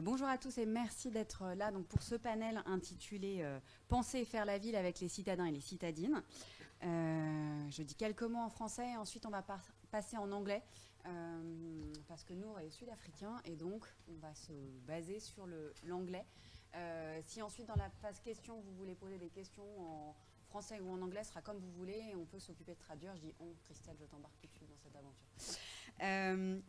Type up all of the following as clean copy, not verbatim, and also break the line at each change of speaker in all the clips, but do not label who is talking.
Bonjour à tous et merci d'être là donc, pour ce panel intitulé Penser et faire la ville avec les citadins et les citadines. Je dis quelques mots en français et ensuite on va passer en anglais parce que nous, est sud-africain et donc on va se baser sur l'anglais. Si ensuite dans la phase questions vous voulez poser des questions en français ou en anglais, ce sera comme vous voulez et on peut s'occuper de traduire. Je dis on, Christelle, je t'embarque tout de suite dans cette aventure.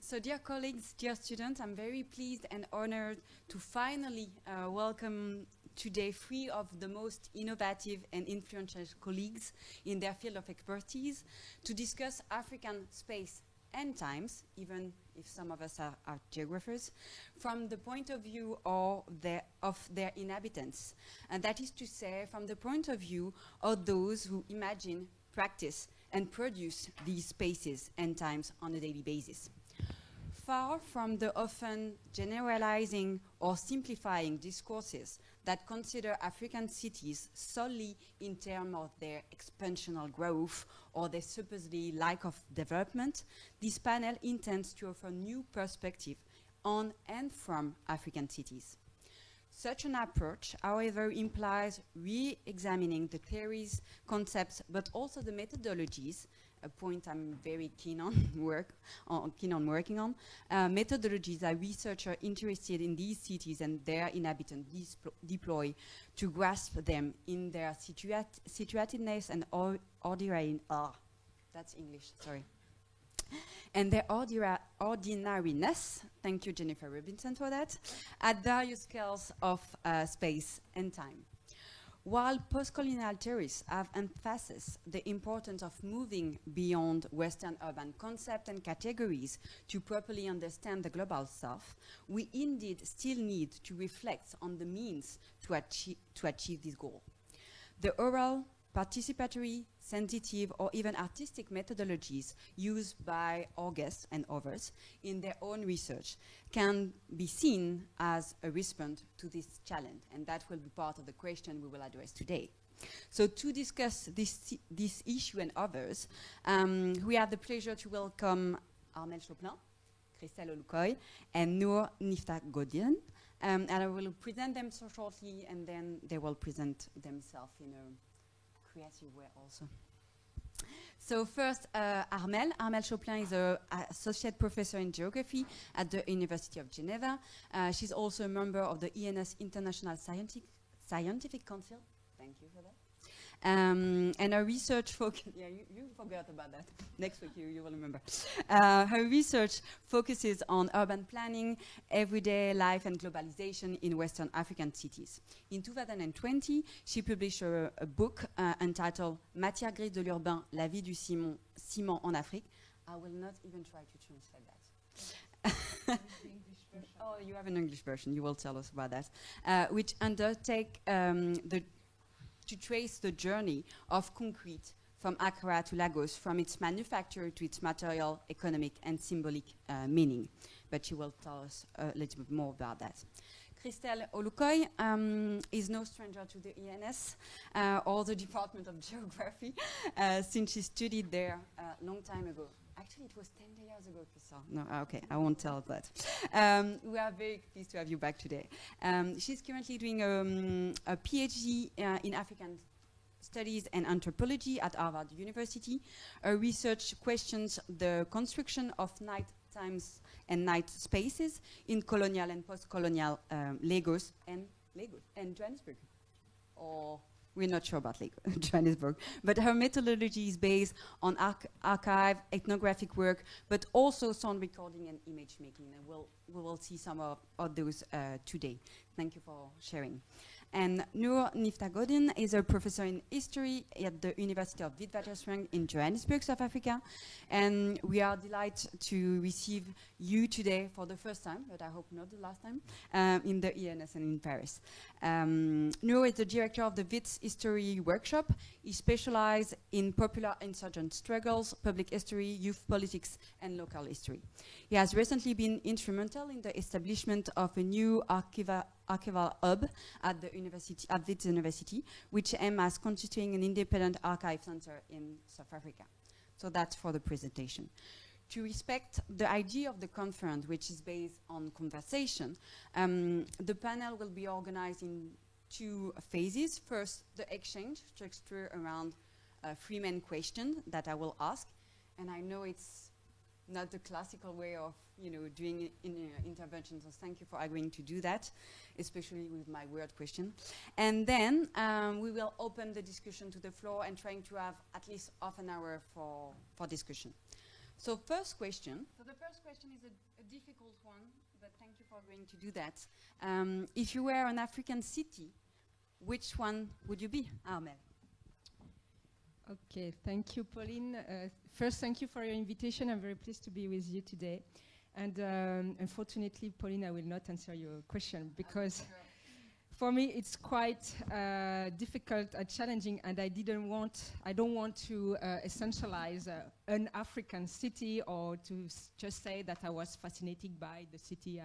So dear colleagues, dear students, I'm very pleased and honored to finally welcome today three of the most innovative and influential colleagues in their field of expertise to discuss African space and times, even if some of us are geographers, from the point of view of their inhabitants. And that is to say, from the point of view of those who imagine, practice, and produce these spaces and times on a daily basis. Far from the often generalizing or simplifying discourses that consider African cities solely in terms of their expansional growth or their supposedly lack of development, this panel intends to offer new perspective on and from African cities. Such an approach, however, implies re-examining the theories, concepts, but also the methodologies, a point I'm very keen on working on, methodologies that researchers interested in these cities and their inhabitants deploy to grasp them in their situatedness and that's English, sorry. And their ordinariness, thank you Jennifer Robinson for that, at various scales of space and time. While post-colonial theorists have emphasized the importance of moving beyond Western urban concepts and categories to properly understand the global South, we indeed still need to reflect on the means to achieve this goal. The oral, participatory, sensitive, or even artistic methodologies used by our guests and others in their own research can be seen as a response to this challenge, and that will be part of the question we will address today. So to discuss this issue and others, we have the pleasure to welcome Armelle Choplin, Christelle Olukoy, and Noor Nifta-Godin. And I will present them so shortly, and then they will present themselves in a creative way also. So first, Armelle. Armelle Choplin is an associate professor in geography at the University of Geneva. She's also a member of the ENS International Scientific Council. Thank you for that. And her research focus, yeah, you forgot about that. Next week you will remember. Her research focuses on urban planning, everyday life and globalization in Western African cities. In 2020, she published a book entitled Matière grise de l'urbain, la vie du ciment en Afrique. I will not even try to translate that. Oh, you have an English version. You will tell us about that. Which undertake to trace the journey of concrete from Accra to Lagos, from its manufacture to its material, economic, and symbolic meaning. But she will tell us a little bit more about that. Christelle Olukoy is no stranger to the ENS or the Department of Geography since she studied there a long time ago. Actually, it was 10 years ago, Christelle. No, okay, I won't tell that. We are very pleased to have you back today. She's currently doing a PhD in African Studies and Anthropology at Harvard University. Her research questions the construction of night times and night spaces in colonial and post-colonial Lagos and Johannesburg. Or we're not sure about Johannesburg, but her methodology is based on archive, ethnographic work, but also sound recording and image making. And we will see some of those today. Thank you for sharing. And Noor Nifta-Godin is a professor in history at the University of Witwatersrand in Johannesburg, South Africa. And we are delighted to receive you today for the first time, but I hope not the last time, in the ENS and in Paris. Noor is the director of the WITS History Workshop. He specializes in popular insurgent struggles, public history, youth politics, and local history. He has recently been instrumental in the establishment of a new archival hub at the university, at WITS University, which aims at constituting an independent archive center in South Africa. So that's for the presentation. to respect the idea of the conference, which is based on conversation, the panel will be organized in 2 phases. First, the exchange structure around 3 main questions that I will ask. And I know it's not the classical way of doing intervention, so thank you for agreeing to do that, especially with my weird question. And then we will open the discussion to the floor and trying to have at least half an hour for discussion. So first question. So the first question is a difficult one, but thank you for agreeing to do that. If you were an African city, which one would you be, Armelle?
Okay, thank you, Pauline. First, thank you for your invitation. I'm very pleased to be with you today. And unfortunately, Pauline, I will not answer your question because for me it's quite difficult and challenging, and I don't want to essentialize an African city or to just say that I was fascinated by the city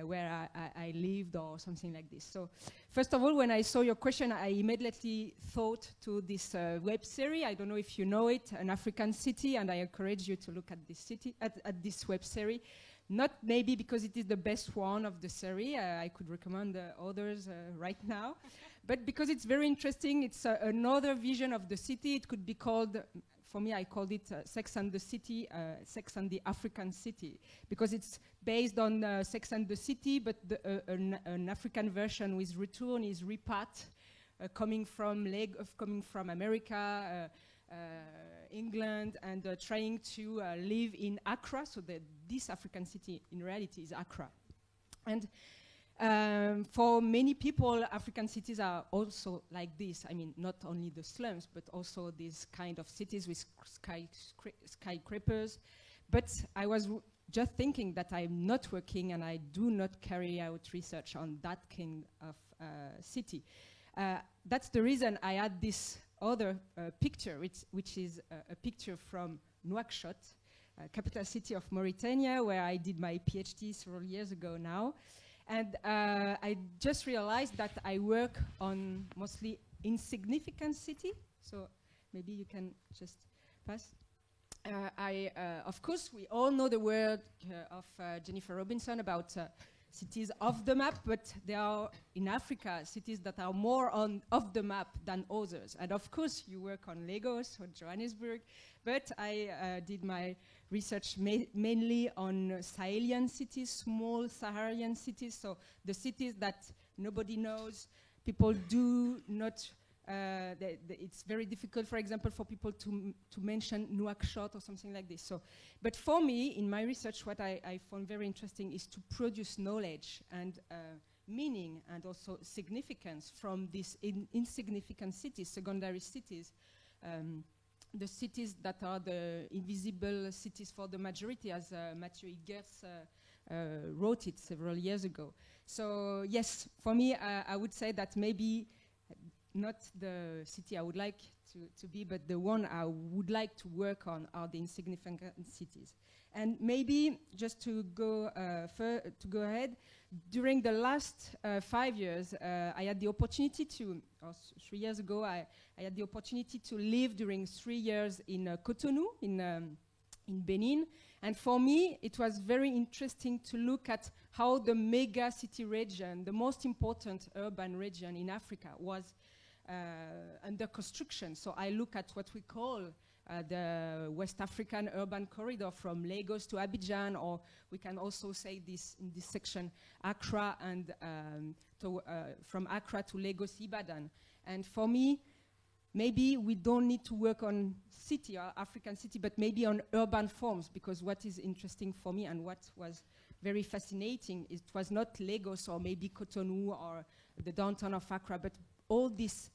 where I lived or something like this. So first of all, when I saw your question, I immediately thought to this web series. I don't know if you know it, An African City, and I encourage you to look at this city, at this web series. Not maybe because it is the best one of the series, I could recommend others right now, but because it's very interesting. It's another vision of the city. It could be called, for me, I called it Sex and the City, Sex and the African City, because it's based on Sex and the City, but an African version with return is repat, coming from America, England, and trying to live in Accra, so that this African city in reality is Accra. And for many people, African cities are also like this. I mean, not only the slums, but also these kind of cities with skyscrapers. But I was just thinking that I'm not working and I do not carry out research on that kind of city. That's the reason I had this other picture, which is a picture from Nouakchott, capital city of Mauritania, where I did my PhD several years ago now. And I just realized that I work on mostly insignificant city. So maybe you can just pass. Of course, we all know the word of Jennifer Robinson about cities off the map, but there are in Africa cities that are more off the map than others. And of course, you work on Lagos or Johannesburg, but I did my research mainly on Sahelian cities, small Saharan cities, so the cities that nobody knows, people do not, it's very difficult, for example, for people to mention Nouakchott or something like this. So, but for me, in my research, what I found very interesting is to produce knowledge and meaning and also significance from these insignificant cities, secondary cities, the cities that are the invisible cities for the majority, as Mathieu Higers wrote it several years ago. So yes, for me, I would say that maybe not the city I would like to be, but the one I would like to work on are the insignificant cities. And maybe just to go ahead, during the last 5 years, I had the opportunity to, 3 years ago, I had the opportunity to live during 3 years in Cotonou, in Benin. And for me, it was very interesting to look at how the mega city region, the most important urban region in Africa, was under construction. So I look at what we call the West African urban corridor from Lagos to Abidjan, or we can also say this in this section, Accra and from Accra to Lagos, Ibadan. And for me, maybe we don't need to work on city or African city, but maybe on urban forms, because what is interesting for me and what was very fascinating, it was not Lagos or maybe Cotonou or the downtown of Accra, but all these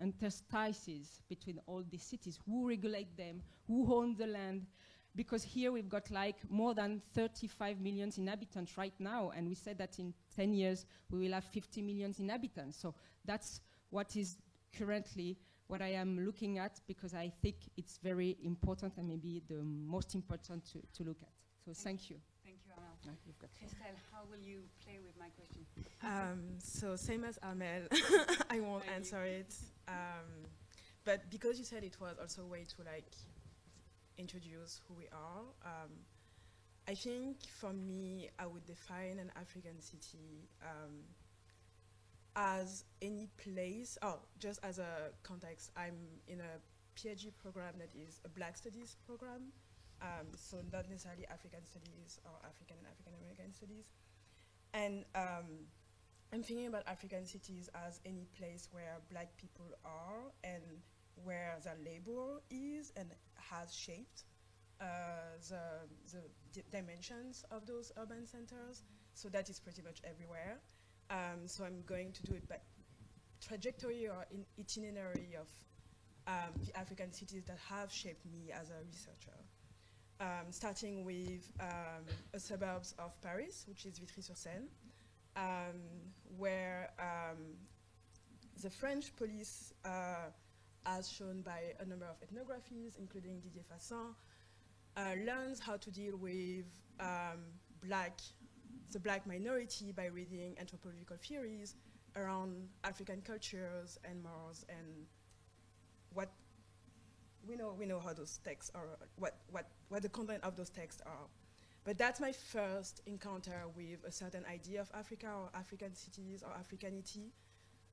interstices between all these cities. Who regulate them? Who owns the land? Because here we've got like more than 35 million inhabitants right now, and we said that in 10 years we will have 50 million inhabitants. So that's what is currently what I am looking at, because I think it's very important and maybe the most important to look at. So thank you.
Thank you, Armelle. Christelle, how will you play with my question?
So same as Armelle, I won't answer it. But because you said it was also a way to like introduce who we are. I think for me, I would define an African city as any place, just as a context, I'm in a PhD program that is a Black Studies program, so not necessarily African Studies or African and African American Studies. And I'm thinking about African cities as any place where Black people are and where their labor is and has shaped the dimensions of those urban centers. So that is pretty much everywhere. So I'm going to do it by trajectory or itinerary of the African cities that have shaped me as a researcher. Starting with a suburbs of Paris, which is Vitry-sur-Seine, where the French police, as shown by a number of ethnographies, including Didier Fassin, learns how to deal with the Black minority by reading anthropological theories around African cultures and mores and what we know how those texts are, what the content of those texts are. But that's my first encounter with a certain idea of Africa or African cities or Africanity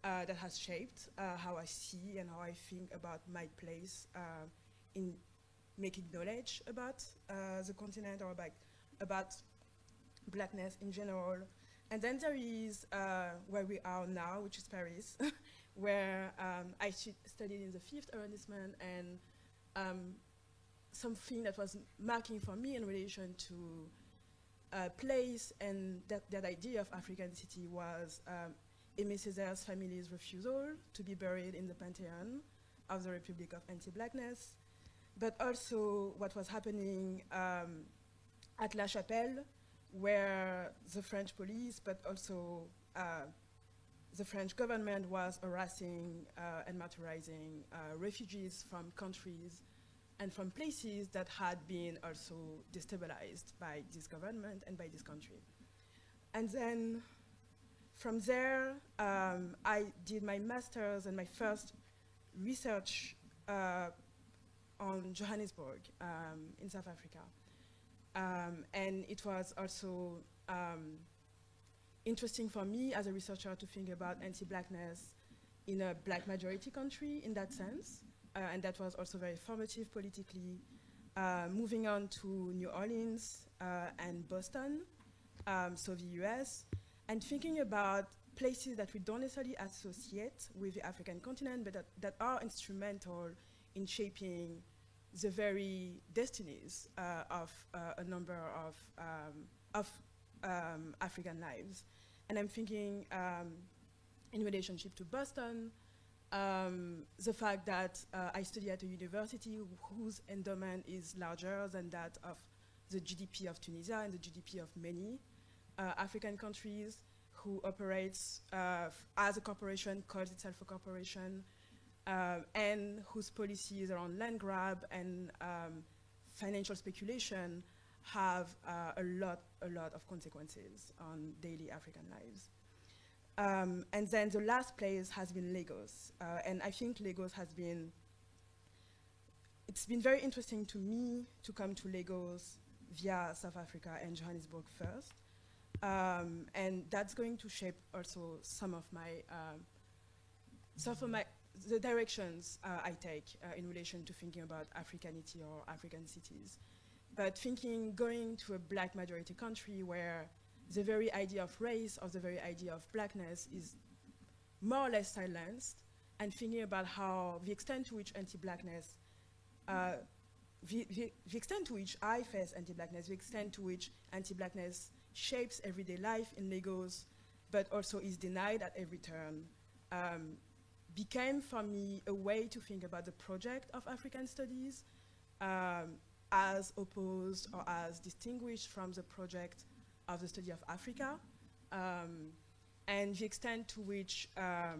that has shaped how I see and how I think about my place in making knowledge about the continent or about Blackness in general. And then there is where we are now, which is Paris, where I studied in the 5th arrondissement, and something that was marking for me in relation to place and that idea of African city was Aimé Césaire's family's refusal to be buried in the Pantheon of the Republic of Anti-Blackness, but also what was happening at La Chapelle, where the French police, but also the French government was harassing and martyrizing refugees from countries and from places that had been also destabilized by this government and by this country. And then from there, I did my master's and my first research on Johannesburg in South Africa. And it was also interesting for me as a researcher to think about anti-Blackness in a Black majority country in that sense. And that was also very formative politically. Moving on to New Orleans and Boston, so the US, and thinking about places that we don't necessarily associate with the African continent, but that are instrumental in shaping the very destinies of a number of African lives. And I'm thinking in relationship to Boston, the fact that I study at a university whose endowment is larger than that of the GDP of Tunisia and the GDP of many African countries, who operates as a corporation, calls itself a corporation, and whose policies around land grab and financial speculation have a lot of consequences on daily African lives. And then the last place has been Lagos. And I think Lagos it's been very interesting to me to come to Lagos via South Africa and Johannesburg first. And that's going to shape also some of the directions I take in relation to thinking about Africanity or African cities. But going to a Black majority country where the very idea of race or the very idea of Blackness is more or less silenced, and thinking about how the extent to which anti-Blackness, the extent to which I face anti-Blackness, the extent to which anti-Blackness shapes everyday life in Lagos, but also is denied at every turn, became for me a way to think about the project of African studies as opposed or as distinguished from the project of the study of Africa, and the extent to which a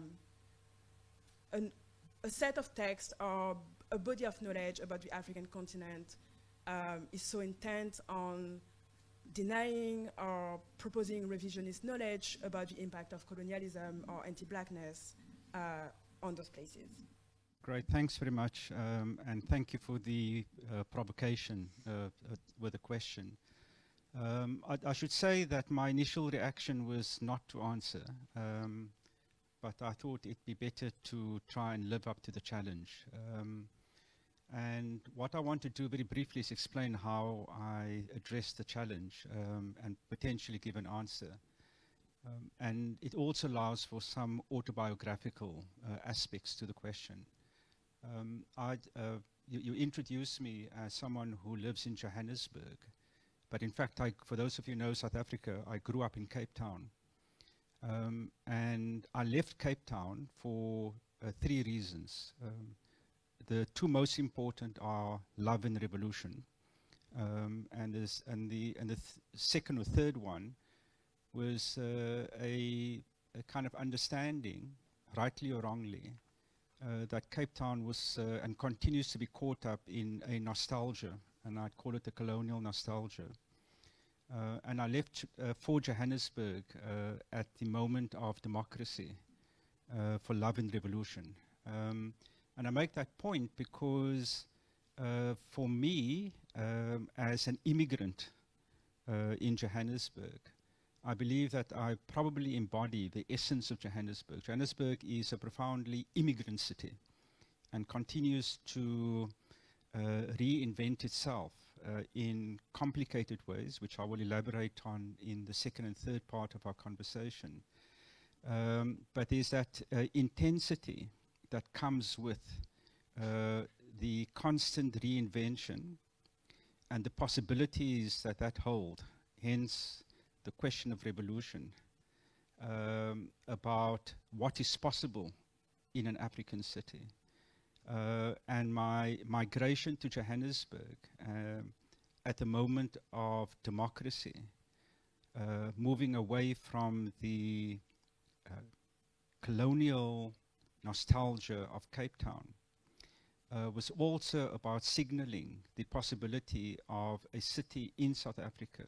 set of texts or a body of knowledge about the African continent is so intent on denying or proposing revisionist knowledge about the impact of colonialism or anti-Blackness on those places.
Great, thanks very much, and thank you for the provocation with the question. I should say that my initial reaction was not to answer, but I thought it'd be better to try and live up to the challenge. And what I want to do very briefly is explain how I address the challenge and potentially give an answer. And it also allows for some autobiographical aspects to the question. You introduced me as someone who lives in Johannesburg, but in fact, for those of you who know South Africa, I grew up in Cape Town. And I left Cape Town for 3 reasons. The 2 most important are love and revolution. And the second or third one was a kind of understanding, rightly or wrongly, that Cape Town was and continues to be caught up in a nostalgia, and I'd call it a colonial nostalgia. And I left for Johannesburg at the moment of democracy for love and revolution. And I make that point because for me, as an immigrant in Johannesburg, I believe that I probably embody the essence of Johannesburg. Johannesburg is a profoundly immigrant city and continues to reinvent itself in complicated ways, which I will elaborate on in the second and third part of our conversation. But there's that intensity that comes with the constant reinvention and the possibilities that that hold, hence the question of revolution, about what is possible in an African city. And my migration to Johannesburg at the moment of democracy, moving away from the colonial nostalgia of Cape Town, was also about signaling the possibility of a city in South Africa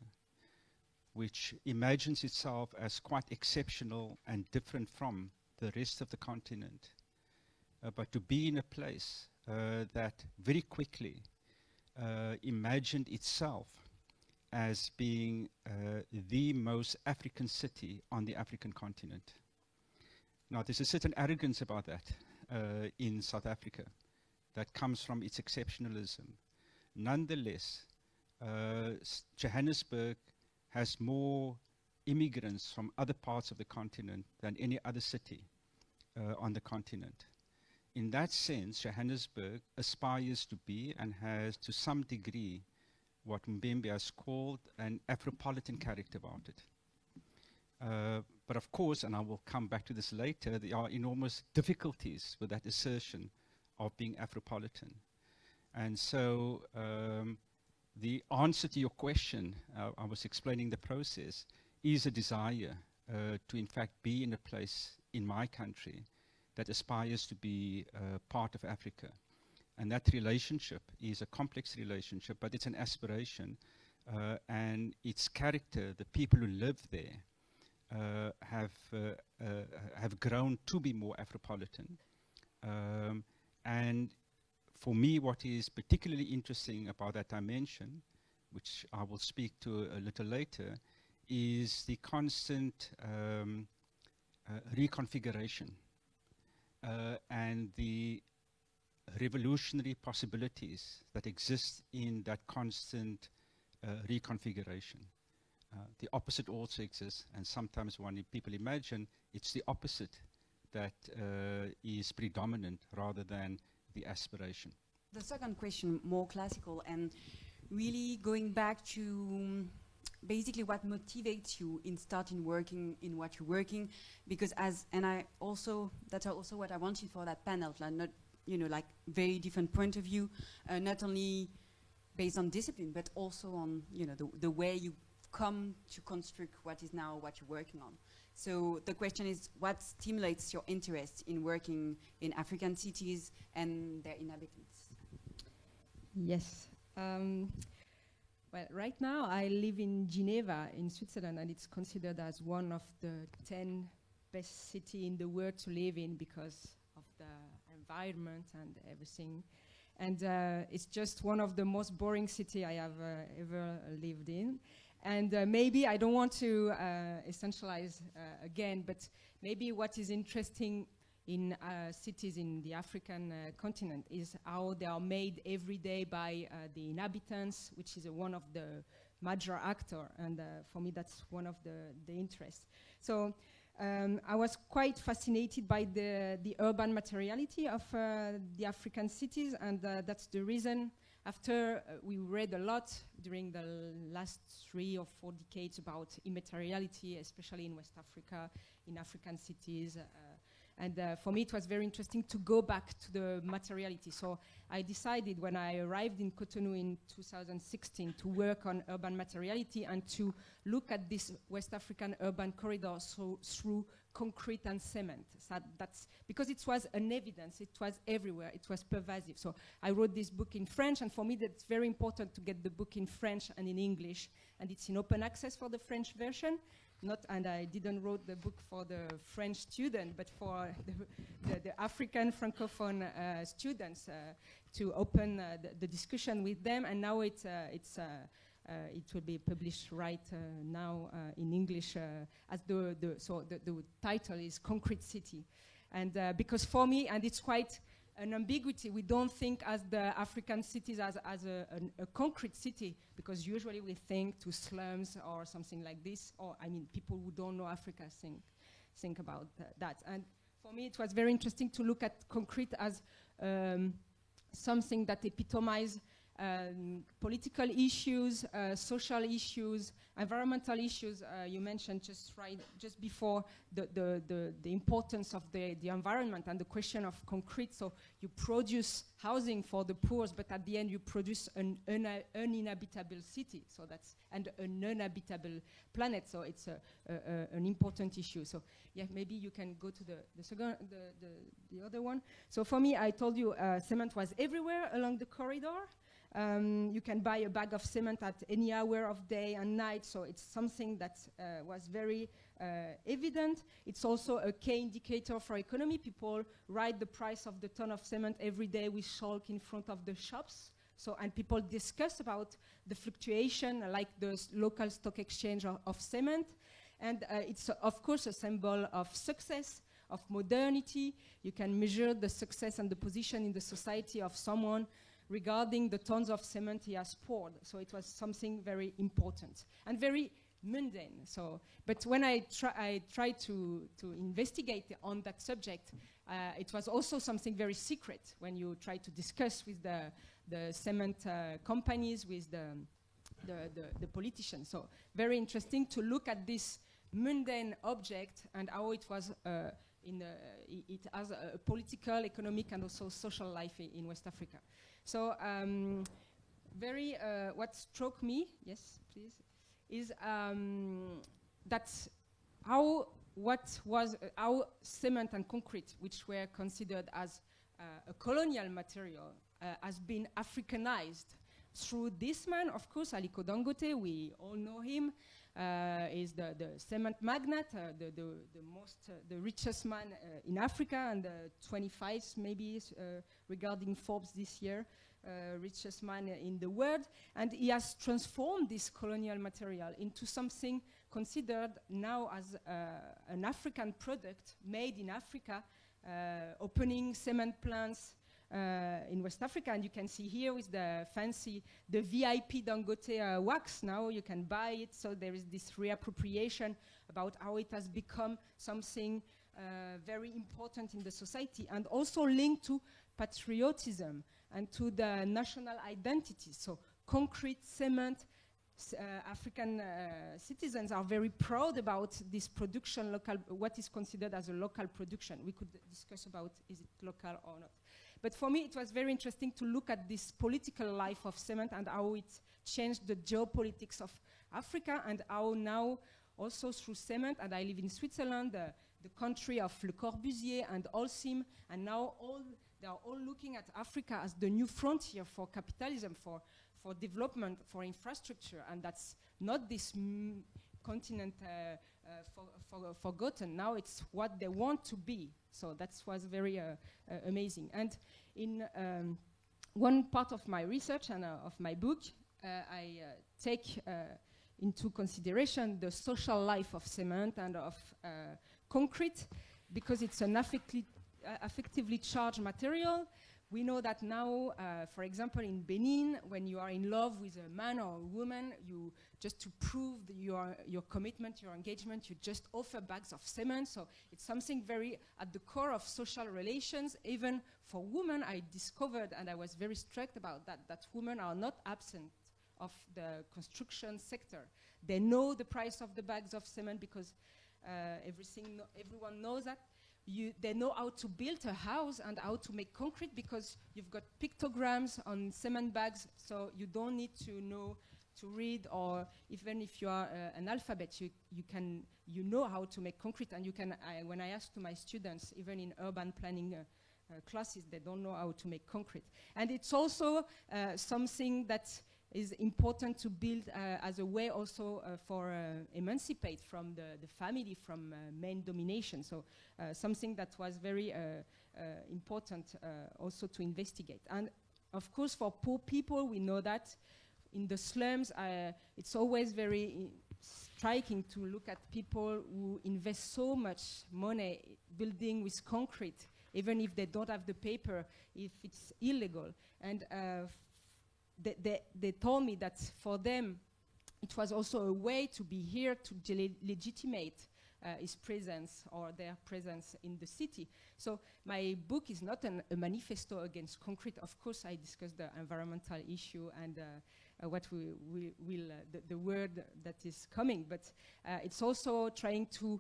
which imagines itself as quite exceptional and different from the rest of the continent, but to be in a place that very quickly imagined itself as being the most African city on the African continent. Now, there's a certain arrogance about that in South Africa that comes from its exceptionalism. Nonetheless, Johannesburg has more immigrants from other parts of the continent than any other city on the continent. In that sense, Johannesburg aspires to be and has to some degree what Mbembe has called an Afropolitan character about it. But of course, and I will come back to this later, there are enormous difficulties with that assertion of being Afropolitan. And so the answer to your question, I was explaining the process, is a desire to in fact be in a place in my country that aspires to be part of Africa. And that relationship is a complex relationship, but it's an aspiration. And its character, the people who live there, have grown to be more Afropolitan. And for me, what is particularly interesting about that dimension, which I will speak to a little later, is the constant reconfiguration and the revolutionary possibilities that exist in that constant reconfiguration. The opposite also exists, and sometimes when people imagine it's the opposite that is predominant rather than the aspiration.
The second question, more classical, and really going back to basically what motivates you in starting working in what you're working, because that's also what I wanted for that panel, like not, like very different point of view, not only based on discipline, but also on, the way you come to construct what is now what you're working on. So the question is, what stimulates your interest in working in African cities and their inhabitants?
Yes. Well, right now I live in Geneva in Switzerland, and it's considered as one of the 10 best cities in the world to live in because of the environment and everything. And it's just one of the most boring cities I have ever lived in. And maybe I don't want to essentialize again, but maybe what is interesting in cities in the African continent is how they are made every day by the inhabitants, which is one of the major actor, and for me that's one of the interests. So I was quite fascinated by the urban materiality of the African cities, and that's the reason after we read a lot during the last 3 or 4 decades about immateriality, especially in West Africa, in African cities. And for me, it was very interesting to go back to the materiality. So I decided when I arrived in Cotonou in 2016 to work on urban materiality and to look at this West African urban corridor through concrete and cement. So that's because it was an evidence, it was everywhere, it was pervasive. So I wrote this book in French, and for me that's very important to get the book in French and in English, and it's in open access for the French version. And I didn't write the book for the French student, but for the African Francophone students to open the discussion with them. And now it will be published right now in English as the title is Concrete City. And because for me, and it's quite an ambiguity, we don't think as the African cities as a concrete city, because usually we think to slums or something like this, or I mean people who don't know Africa think about that. And for me it was very interesting to look at concrete as something that epitomizes political issues, social issues, environmental issues. You mentioned just before the importance of the environment and the question of concrete. So you produce housing for the poor, but at the end you produce an uninhabitable city. So that's and an uninhabitable planet. So it's an important issue. So yeah, maybe you can go to the second, the other one. So for me, I told you cement was everywhere along the corridor. You can buy a bag of cement at any hour of day and night, so it's something that was very evident. It's also a key indicator for economy. People write the price of the ton of cement every day with chalk in front of the shops. So, and people discuss about the fluctuation, like the local stock exchange of cement. And it's, of course, a symbol of success, of modernity. You can measure the success and the position in the society of someone regarding the tons of cement he has poured. So it was something very important and very mundane. So, but when I tried to investigate on that subject, it was also something very secret when you try to discuss with the cement companies, with the politicians. So very interesting to look at this mundane object and how it was it has a political, economic, and also social life in West Africa. So what struck me, yes, please, is that how cement and concrete, which were considered as a colonial material, has been Africanized through this man, of course, Aliko Dangote. We all know him. Is the cement magnate, the richest man in Africa, and the 25th maybe regarding Forbes this year, richest man in the world. And he has transformed this colonial material into something considered now as an African product made in Africa, opening cement plants in West Africa. And you can see here with the VIP Dangote wax. Now you can buy it. So there is this reappropriation about how it has become something very important in the society, and also linked to patriotism and to the national identity. So concrete, cement, African citizens are very proud about this production, what is considered as a local production. We could discuss about is it local or not. But for me, it was very interesting to look at this political life of cement and how it changed the geopolitics of Africa, and how now also through cement, and I live in Switzerland, the country of Le Corbusier and Holcim, and now they are all looking at Africa as the new frontier for capitalism, for development, for infrastructure, and that's not this continent forgotten. Now it's what they want to be. So that was very amazing. And in one part of my research and of my book, I take into consideration the social life of cement and of concrete, because it's an affectively charged material. We know that now, for example, in Benin, when you are in love with a man or a woman, you just to prove your commitment, your engagement, you just offer bags of cement. So it's something very at the core of social relations. Even for women, I discovered, and I was very struck about that women are not absent of the construction sector. They know the price of the bags of cement because everyone knows that. They know how to build a house and how to make concrete because you've got pictograms on cement bags, so you don't need to know to read, or even if you are an alphabet, you know how to make concrete. And you can. When I ask to my students, even in urban planning classes, they don't know how to make concrete. And it's also something that is important to build as a way also for emancipate from the family, from main domination. So something that was very important also to investigate. And of course, for poor people, we know that in the slums, it's always very striking to look at people who invest so much money building with concrete, even if they don't have the paper, if it's illegal. And they told me that for them, it was also a way to be here to legitimate his presence or their presence in the city. So my book is not a manifesto against concrete. Of course, I discuss the environmental issue and what we will, the word that is coming, but it's also trying to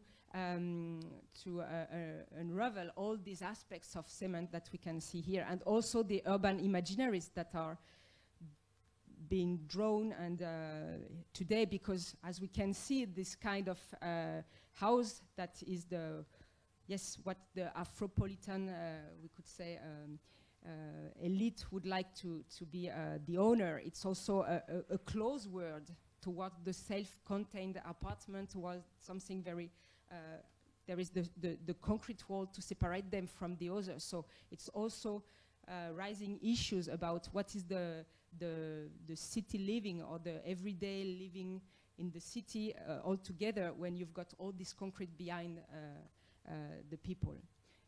unravel all these aspects of cement that we can see here, and also the urban imaginaries that are being drawn and today, because as we can see, this kind of house that is what the Afropolitan, we could say, elite would like to be the owner. It's also a closed world toward the self-contained apartment, towards something very, there is the concrete wall to separate them from the others. So it's also rising issues about what is the city living or the everyday living in the city altogether when you've got all this concrete behind the people.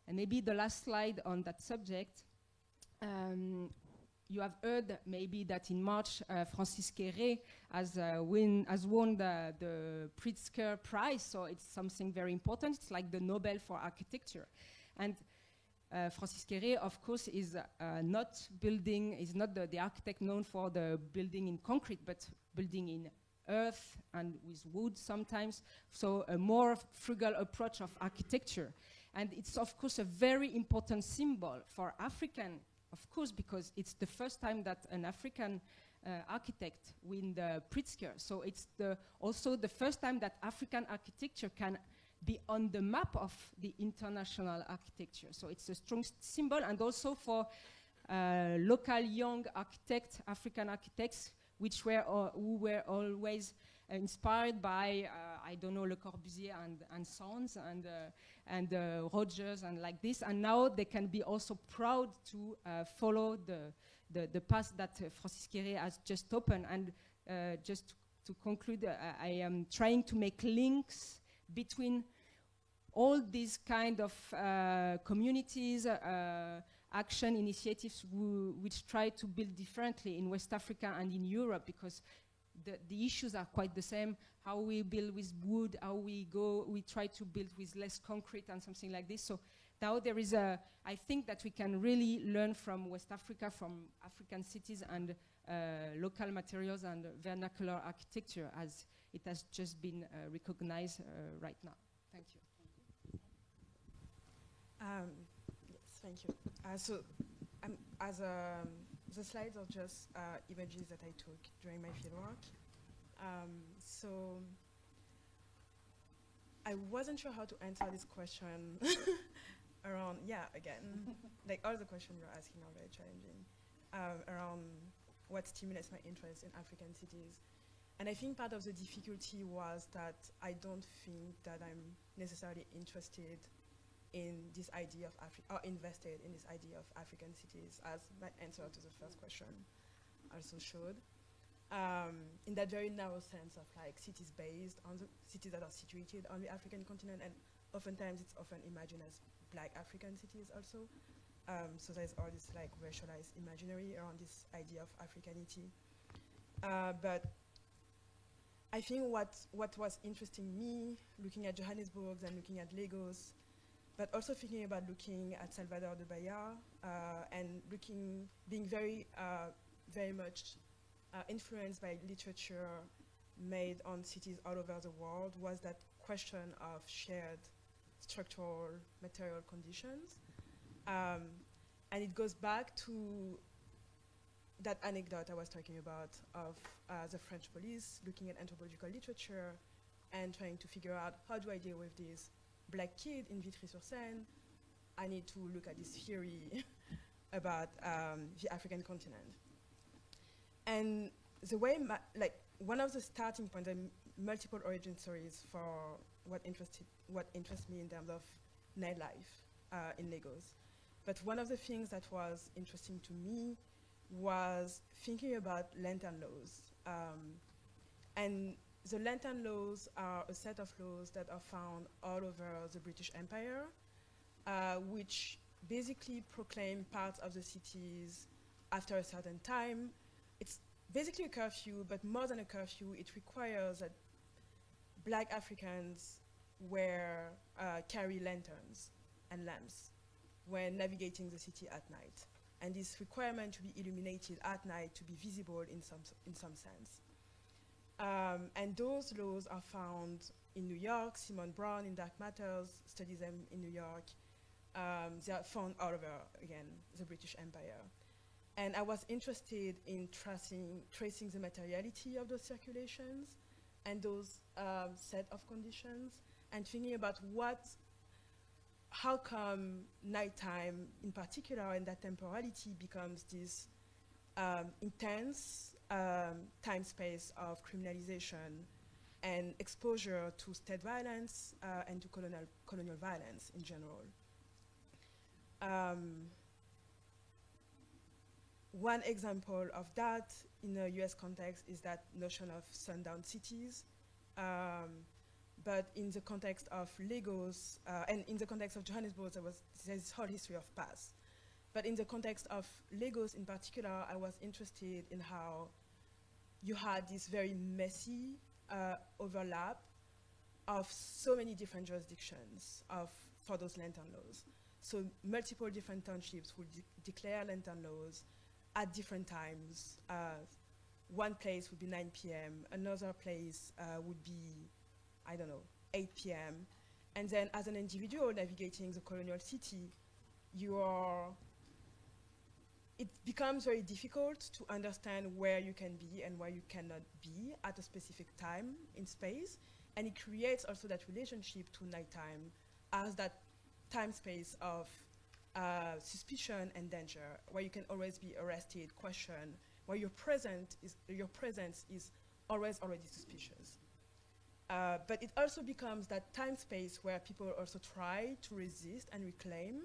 And maybe the last slide on that subject, you have heard maybe that in March Francis Kéré has won the Pritzker Prize, so it's something very important. It's like the Nobel for architecture. And Francis Kéré, of course, is not the architect known for the building in concrete, but building in earth and with wood sometimes, so a more frugal approach of architecture. And it's, of course, a very important symbol for African, of course, because it's the first time that an African architect win the Pritzker. So it's also the first time that African architecture can be on the map of the international architecture. So it's a strong symbol, and also for local young architects, African architects, who were always inspired by, I don't know, Le Corbusier and Sons and Rogers and like this. And now they can be also proud to follow the path that Francis Kéré has just opened. And just to conclude, I am trying to make links between all these kind of communities, action initiatives which try to build differently in West Africa and in Europe, because the issues are quite the same. How we build with wood, how we try to build with less concrete and something like this. So now there is I think that we can really learn from West Africa, from African cities and local materials and vernacular architecture, as it has just been recognized right now. Thank you.
Yes, thank you. The slides are just images that I took during my fieldwork. So I wasn't sure how to answer this question around, like all the questions you're asking are very challenging, around what stimulates my interest in African cities. And I think part of the difficulty was that I don't think that I'm necessarily interested in this idea of or invested in this idea of African cities, as my answer to the first question also showed. In that very narrow sense of like cities based on the cities that are situated on the African continent, and oftentimes it's often imagined as Black African cities also. So there's all this like racialized imaginary around this idea of Africanity. But I think what was interesting me, looking at Johannesburg and looking at Lagos, but also thinking about looking at Salvador de Bahia and being very much influenced by literature made on cities all over the world, was that question of shared structural material conditions. And it goes back to that anecdote I was talking about of the French police looking at anthropological literature and trying to figure out, how do I deal with this Black kid in Vitry-sur-Seine? I need to look at this theory about the African continent. And the way, one of the starting points, and multiple origin stories for what interests me in terms of nightlife in Lagos. But one of the things that was interesting to me was thinking about lantern laws. And the lantern laws are a set of laws that are found all over the British Empire, which basically proclaim parts of the cities after a certain time. It's basically a curfew, but more than a curfew, it requires that Black Africans carry lanterns and lamps when navigating the city at night. And this requirement to be illuminated at night, to be visible in some sense. And those laws are found in New York. Simone Brown in Dark Matters studies them in New York. They are found all over, again, the British Empire. And I was interested in tracing the materiality of those circulations and those set of conditions, and thinking about how come nighttime in particular and that temporality becomes this intense time space of criminalization and exposure to state violence and to colonial violence in general. One example of that in a US context is that notion of sundown cities. But in the context of Lagos, and in the context of Johannesburg, there's this whole history of past. But in the context of Lagos in particular, I was interested in how you had this very messy overlap of so many different jurisdictions for those lantern laws. So multiple different townships would declare lantern laws at different times. One place would be 9 p.m., another place would be, I don't know, 8 p.m. And then as an individual navigating the colonial city, it becomes very difficult to understand where you can be and where you cannot be at a specific time in space. And it creates also that relationship to nighttime as that time space of suspicion and danger, where you can always be arrested, questioned, where your presence is always already suspicious. But it also becomes that time space where people also try to resist and reclaim,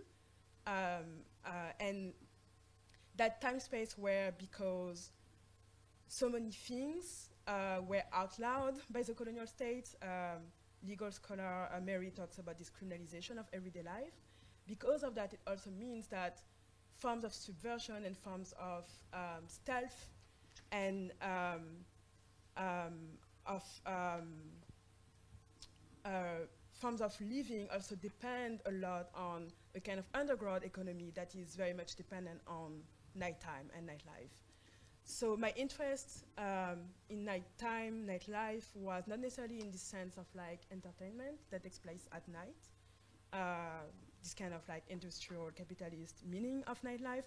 and that time space where, because so many things were outlawed by the colonial state, legal scholar Mary talks about this criminalization of everyday life. Because of that, it also means that forms of subversion and forms of stealth and forms of living also depend a lot on a kind of underground economy that is very much dependent on nighttime and nightlife. So my interest in nighttime, nightlife was not necessarily in the sense of like entertainment that takes place at night, this kind of like industrial capitalist meaning of nightlife,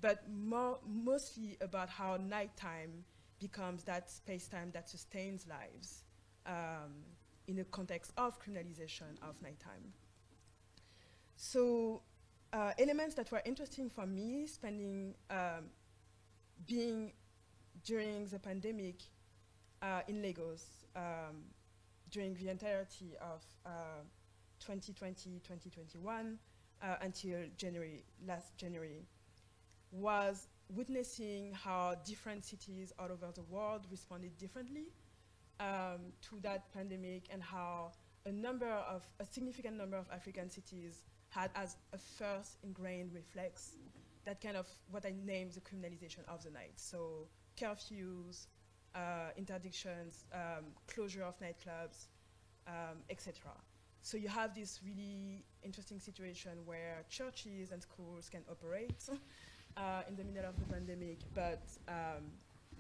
but mostly about how nighttime becomes that space-time that sustains lives in the context of criminalization of nighttime. So elements that were interesting for me, being during the pandemic in Lagos during the entirety of 2020-2021 until last January, was witnessing how different cities all over the world responded differently to that pandemic, and how a significant number of African cities had as a first ingrained reflex that kind of what I named the criminalization of the night. So curfews, interdictions, closure of nightclubs, etc. So you have this really interesting situation where churches and schools can operate in the middle of the pandemic, but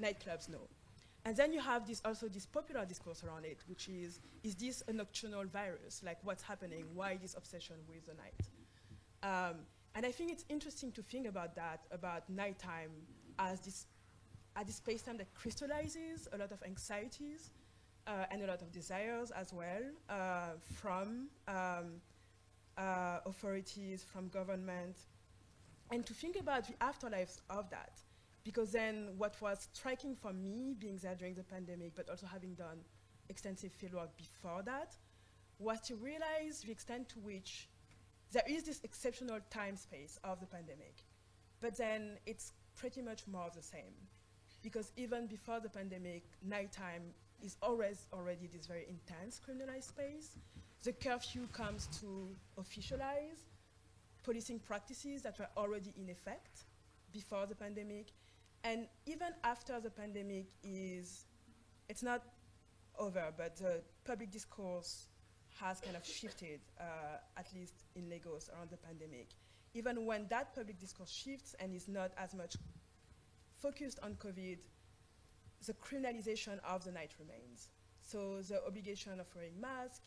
nightclubs no. And then you have this popular discourse around it, which is this a nocturnal virus? Like, what's happening? Why this obsession with the night? And I think it's interesting to think about that, about nighttime as this space-time that crystallizes a lot of anxieties and a lot of desires as well from authorities, from government, and to think about the afterlives of that. Because then what was striking for me, being there during the pandemic, but also having done extensive fieldwork before that, was to realize the extent to which there is this exceptional time space of the pandemic, but then it's pretty much more of the same. Because even before the pandemic, nighttime is already this very intense criminalized space. The curfew comes to officialize policing practices that were already in effect before the pandemic. And even after the pandemic it's not over, but the public discourse has kind of shifted, at least in Lagos around the pandemic. Even when that public discourse shifts and is not as much focused on COVID, the criminalization of the night remains. So the obligation of wearing masks,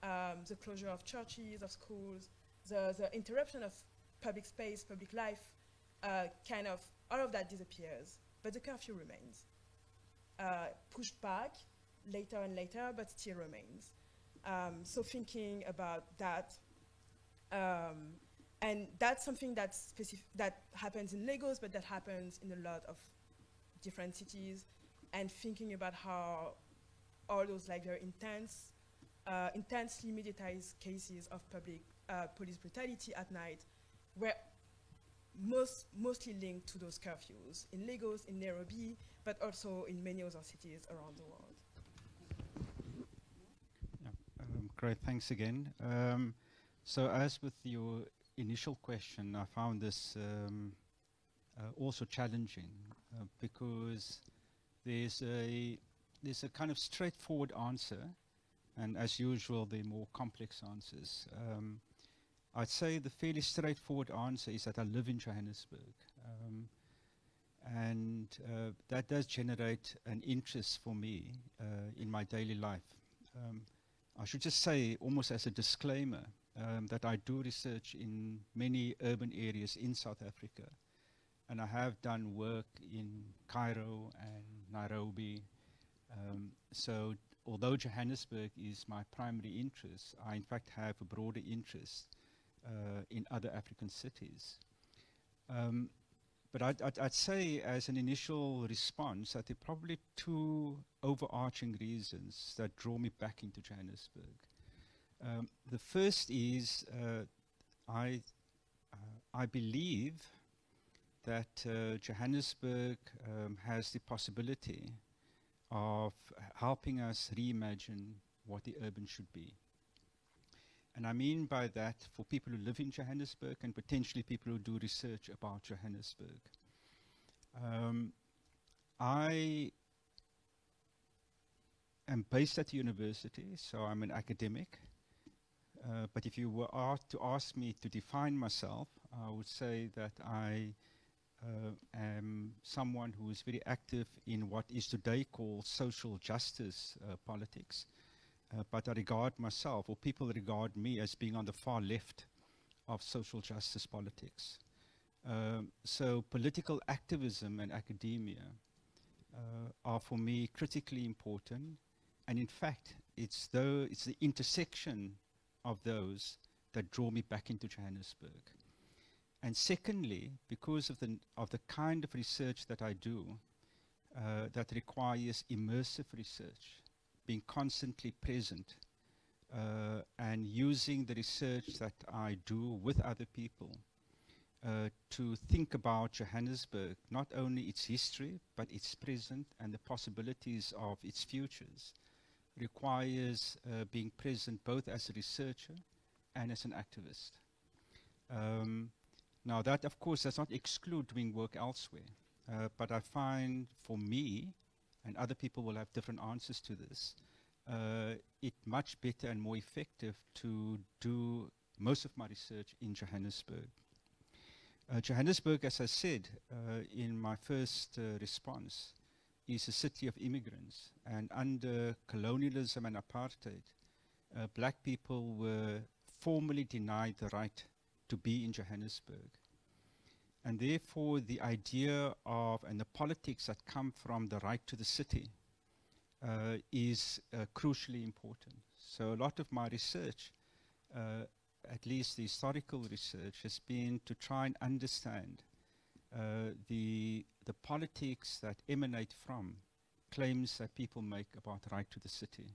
the closure of churches, of schools, the interruption of public space, public life, kind of all of that disappears, but the curfew remains. Pushed back later and later, but still remains. So thinking about that, and that's something that happens in Lagos, but that happens in a lot of different cities, and thinking about how all those like very intensely mediatized cases of public police brutality at night were mostly linked to those curfews in Lagos, in Nairobi, but also in many other cities around the world.
Yeah, great, thanks again. So as with your initial question, I found this also challenging because there's a kind of straightforward answer, and as usual, the more complex answers. I'd say the fairly straightforward answer is that I live in Johannesburg. And that does generate an interest for me in my daily life. I should just say, almost as a disclaimer, that I do research in many urban areas in South Africa. And I have done work in Cairo and Nairobi. So although Johannesburg is my primary interest, I in fact have a broader interest in other African cities. But I'd say as an initial response that there are probably two overarching reasons that draw me back into Johannesburg. The first is I believe that Johannesburg has the possibility of helping us reimagine what the urban should be. And I mean by that for people who live in Johannesburg and potentially people who do research about Johannesburg. I am based at the university, so I'm an academic. But if you were to ask me to define myself, I would say that I am someone who is very active in what is today called social justice politics. But I regard myself, or people regard me, as being on the far left of social justice politics. So political activism and academia are for me critically important. And in fact, it's the intersection of those that draw me back into Johannesburg. And secondly, because of the kind of research that I do, that requires immersive research, being constantly present, and using the research that I do with other people to think about Johannesburg, not only its history, but its present and the possibilities of its futures, requires being present both as a researcher and as an activist. Now that, of course, does not exclude doing work elsewhere, but I find for me, and other people will have different answers to this, it much better and more effective to do most of my research in Johannesburg. Johannesburg, as I said in my first response, is a city of immigrants, and under colonialism and apartheid, black people were formally denied the right to be in Johannesburg. And therefore the idea of, and the politics that come from the right to the city is crucially important. So a lot of my research, at least the historical research, has been to try and understand the politics that emanate from claims that people make about the right to the city.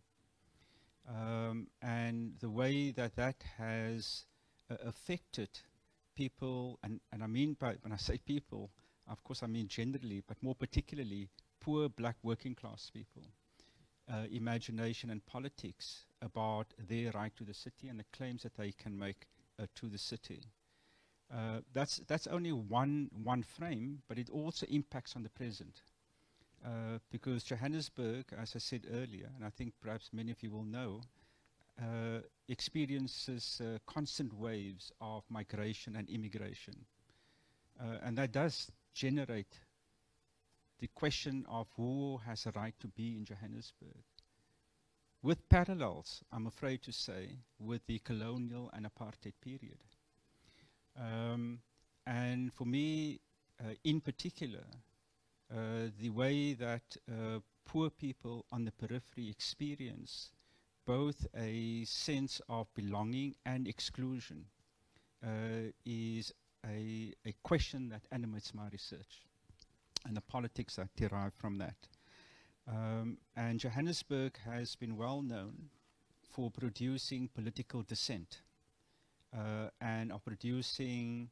And the way that that has affected people, and I mean by, when I say people, of course I mean generally, but more particularly poor black working class people, imagination and politics about their right to the city and the claims that they can make to the city. That's only one frame, but it also impacts on the present. Because Johannesburg, as I said earlier, and I think perhaps many of you will know, experiences constant waves of migration and immigration. And that does generate the question of who has a right to be in Johannesburg, with parallels, I'm afraid to say, with the colonial and apartheid period. And for me, in particular, the way that poor people on the periphery experience both a sense of belonging and exclusion is a question that animates my research and the politics that derive from that. And Johannesburg has been well known for producing political dissent and of producing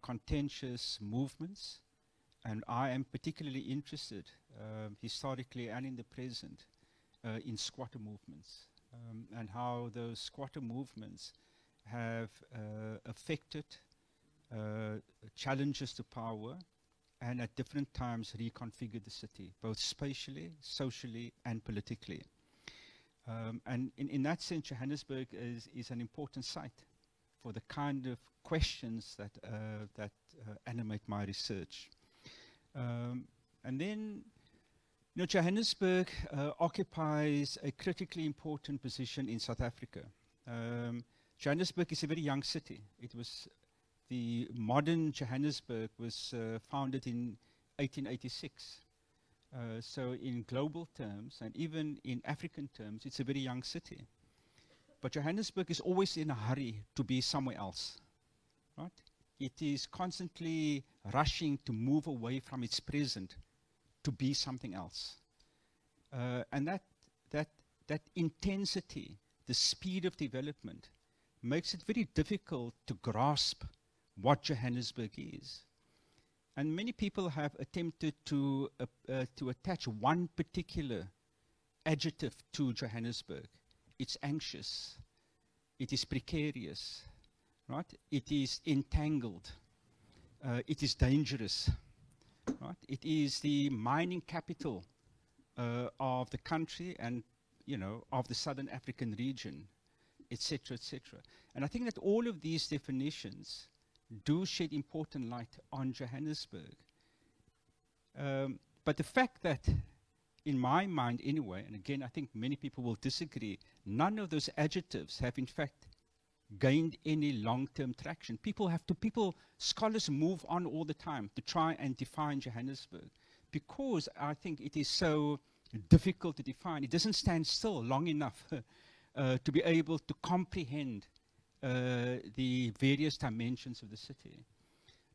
contentious movements. And I am particularly interested, historically and in the present, in squatter movements and how those squatter movements have affected challenges to power and at different times reconfigured the city, both spatially, socially, and politically. And in that sense, Johannesburg is an important site for the kind of questions that animate my research. And then, you know, Johannesburg occupies a critically important position in South Africa. Johannesburg is a very young city. It was the modern Johannesburg was founded in 1886. So in global terms, and even in African terms, it's a very young city. But Johannesburg is always in a hurry to be somewhere else, right? It is constantly rushing to move away from its present to be something else. And that intensity, the speed of development, makes it very difficult to grasp what Johannesburg is. And many people have attempted to attach one particular adjective to Johannesburg. It's anxious, it is precarious, right? It is entangled, it is dangerous, right? It is the mining capital of the country and, you know, of the Southern African region, etc., etc. And I think that all of these definitions do shed important light on Johannesburg. But the fact that, in my mind anyway, and again I think many people will disagree, none of those adjectives have in fact gained any long-term traction. Scholars move on all the time to try and define Johannesburg because I think it is so difficult to define. It doesn't stand still long enough to be able to comprehend the various dimensions of the city.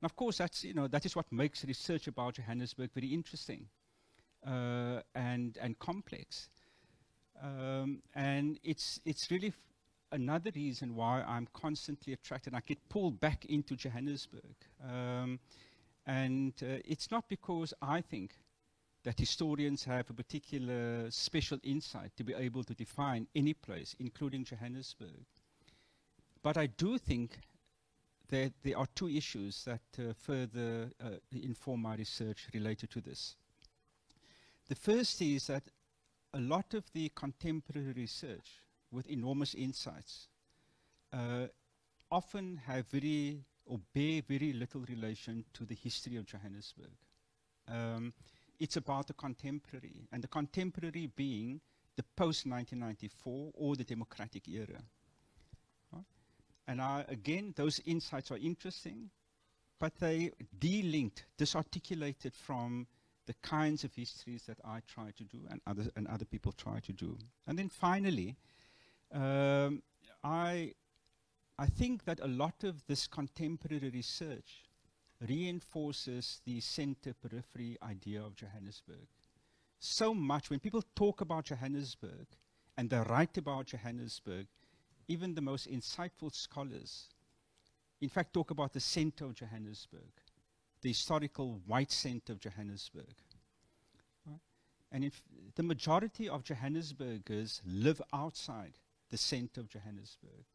And of course, that's, you know, that is what makes research about Johannesburg very interesting. and complex. And it's really another reason why I'm constantly attracted. I get pulled back into Johannesburg. It's not because I think that historians have a particular special insight to be able to define any place, including Johannesburg. But I do think that there are two issues that further inform my research related to this. The first is that a lot of the contemporary research with enormous insights often have bear very little relation to the history of Johannesburg. It's about the contemporary, and the contemporary being the post-1994 or the democratic era. And again, those insights are interesting, but they delinked, disarticulated from the kinds of histories that I try to do and other people try to do. And then finally, I think that a lot of this contemporary research reinforces the center-periphery idea of Johannesburg. So much, when people talk about Johannesburg and they write about Johannesburg, even the most insightful scholars, in fact, talk about the center of Johannesburg, the historical white center of Johannesburg. Right? And if the majority of Johannesburgers live outside the center of Johannesburg.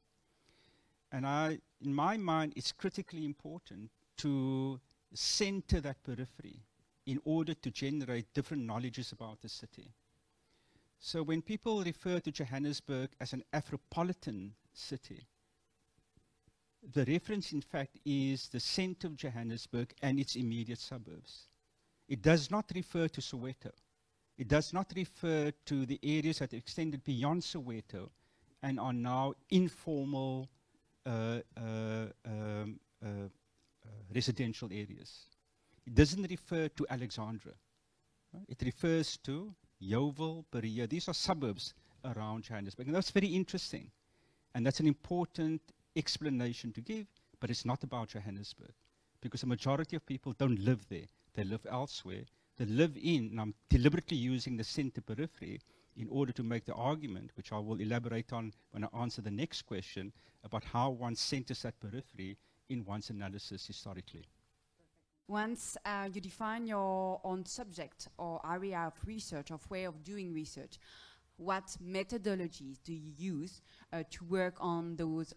And in my mind, it's critically important to center that periphery in order to generate different knowledges about the city. So when people refer to Johannesburg as an Afropolitan city, the reference, in fact, is the center of Johannesburg and its immediate suburbs. It does not refer to Soweto. It does not refer to the areas that are extended beyond Soweto and are now informal residential areas. It doesn't refer to Alexandra. Right? It refers to Yeoville, Berea. These are suburbs around Johannesburg. And that's very interesting. And that's an important explanation to give, but it's not about Johannesburg. Because the majority of people don't live there. They live elsewhere. They live in, and I'm deliberately using the center periphery in order to make the argument, which I will elaborate on when I answer the next question, about how one centers that periphery in one's analysis historically.
Once you define your own subject or area of research, of way of doing research, what methodologies do you use to work on those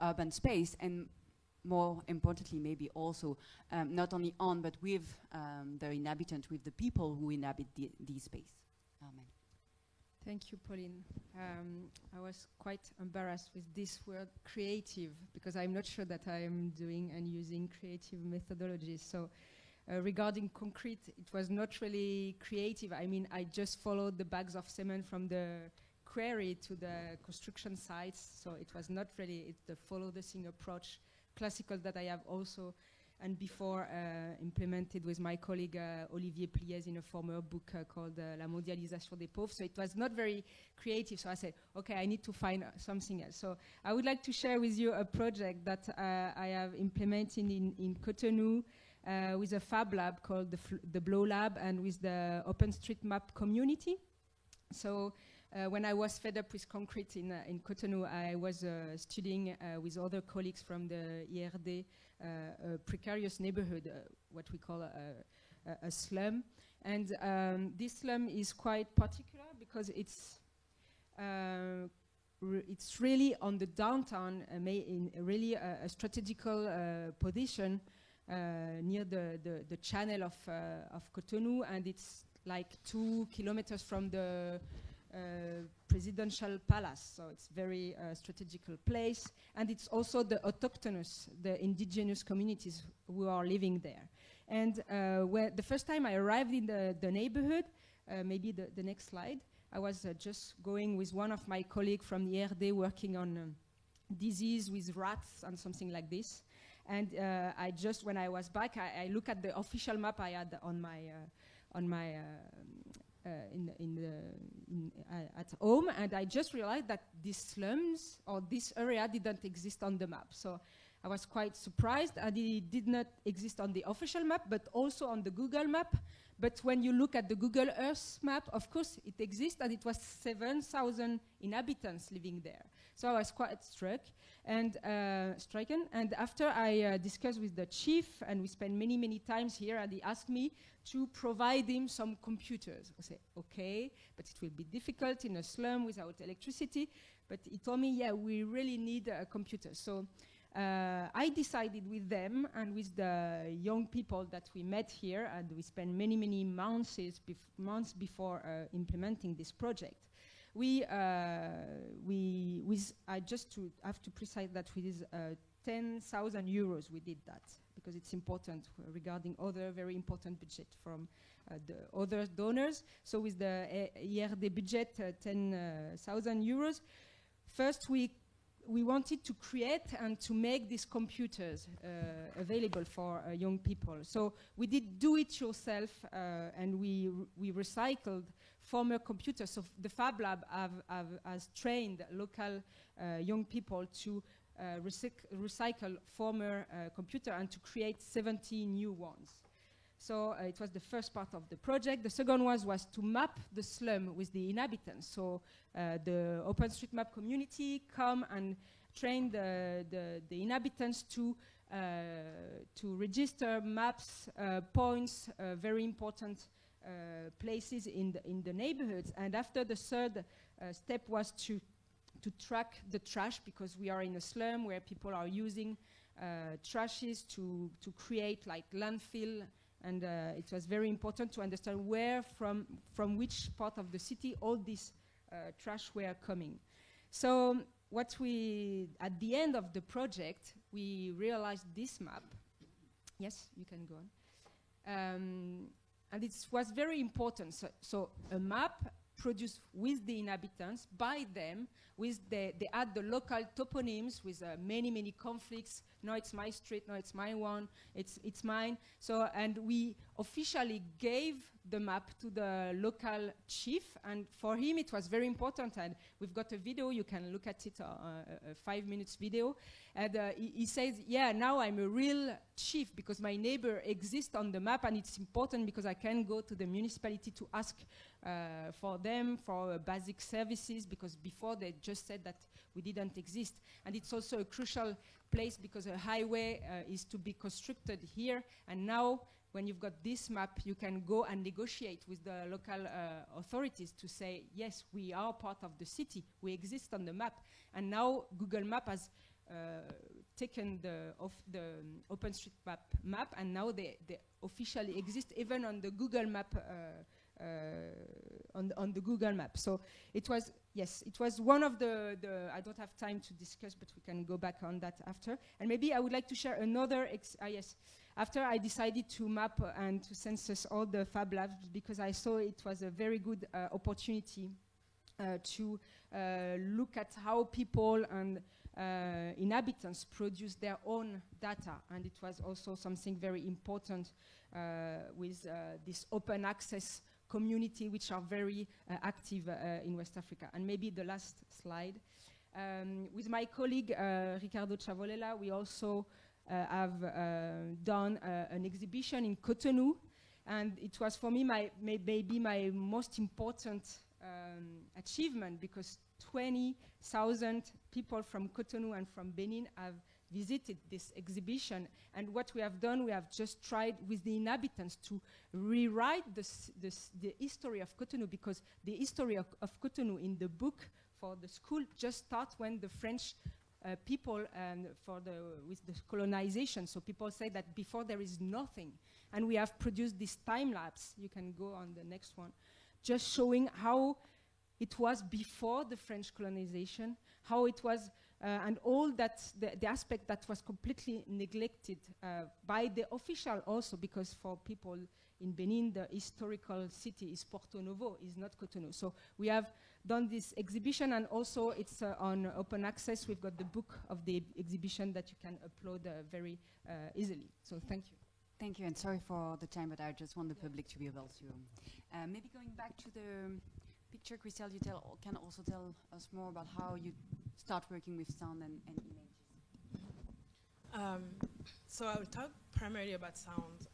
urban space, and more importantly, maybe also not only on, but with the inhabitants, with the people who inhabit these space? Armelle.
Thank you, Pauline. I was quite embarrassed with this word creative, because I'm not sure that I am doing and using creative methodologies. So regarding concrete, it was not really creative. I mean, I just followed the bags of cement from the quarry to the construction sites. So it was not really the follow the thing approach, classical, that I have also and before implemented with my colleague Olivier Pliez in a former book called La mondialisation des pauvres. So it was not very creative. So I said, okay, I need to find something else. So I would like to share with you a project that I have implemented in Cotonou with a fab lab called the Blow Lab and with the OpenStreetMap community. So when I was fed up with concrete in Cotonou, I was studying with other colleagues from the ERD, a precarious neighborhood, what we call a slum. And this slum is quite particular because it's really on the downtown, in really a strategical position near the channel of Cotonou, and it's like 2 kilometers from the presidential palace, so it's very strategical place, and it's also the autochthonous, the indigenous communities who are living there. And the first time I arrived in the neighborhood, maybe the next slide, I was just going with one of my colleagues from the ERD working on disease with rats and something like this. And I just, when I was back, I look at the official map I had on my at home, and I just realized that these slums or this area didn't exist on the map. So I was quite surprised, and it did not exist on the official map, but also on the Google map. But when you look at the Google Earth map, of course, it exists, and it was 7,000 inhabitants living there. So I was quite stricken. And after I discussed with the chief, and we spent many, many times here, and he asked me to provide him some computers. I said, okay, but it will be difficult in a slum without electricity. But he told me, yeah, we really need a computer. So I decided with them and with the young people that we met here, and we spent many, many months before implementing this project. I just have to precise that with 10,000 euros we did that, because it's important regarding other very important budget from the other donors. So with the ERD budget, 10,000 euros, first we wanted to create and to make these computers available for young people. So we did do it yourself, and we recycled former computers. So the Fab Lab has trained local young people to recycle former computer and to create 70 new ones. So it was the first part of the project. The second one was to map the slum with the inhabitants. So the OpenStreetMap community come and train the inhabitants to register maps, points, very important places in the neighborhoods. And after, the third step was to track the trash, because we are in a slum where people are using trashes to create like landfill. And it was very important to understand where, from which part of the city, all this trash were coming. So at the end of the project, we realized this map. Yes, you can go on. And it was very important. So a map produced with the inhabitants, by them, they add the local toponyms with many, many conflicts. No, it's my street, no, it's my one, it's mine. So, and we officially gave the map to the local chief, and for him it was very important. And we've got a video, you can look at it, a 5 minutes video. And he says, yeah, now I'm a real chief because my neighbor exists on the map, and it's important because I can go to the municipality to ask for them for basic services, because before they just said that we didn't exist. And it's also a crucial place because a highway is to be constructed here, and now when you've got this map, you can go and negotiate with the local authorities to say, yes, we are part of the city, we exist on the map. And now Google Map has taken the OpenStreetMap map, and now they officially exist even on the Google Map, on the Google Map. So it was, yes, it was one of the I don't have time to discuss, but we can go back on that after. And maybe I would like to share another, yes. After I decided to map and to census all the Fab Labs, because I saw it was a very good opportunity to look at how people and inhabitants produce their own data. And it was also something very important with this open access community, which are very active in West Africa. And maybe the last slide. With my colleague Ricardo Chavolella, we also have done an exhibition in Cotonou, and it was for me maybe my most important achievement, because 20,000 people from Cotonou and from Benin have visited this exhibition. And what we have done, we have just tried with the inhabitants to rewrite the history of Cotonou, because the history of Cotonou in the book for the school just starts when the French people with the colonization. So people say that before there is nothing. And we have produced this time lapse. You can go on the next one, just showing how it was before the French colonization, how it was, and all that, the aspect that was completely neglected by the official also, because for people in Benin, the historical city is Porto Novo, is not Cotonou. So we have done this exhibition, and also it's on open access. We've got the book of the exhibition that you can upload very easily. So thank you.
Thank you, and sorry for the time, but I just want the public to be able to. Maybe going back to the picture, Christelle, you can also tell us more about how you start working with sound and images.
So I will talk primarily about sound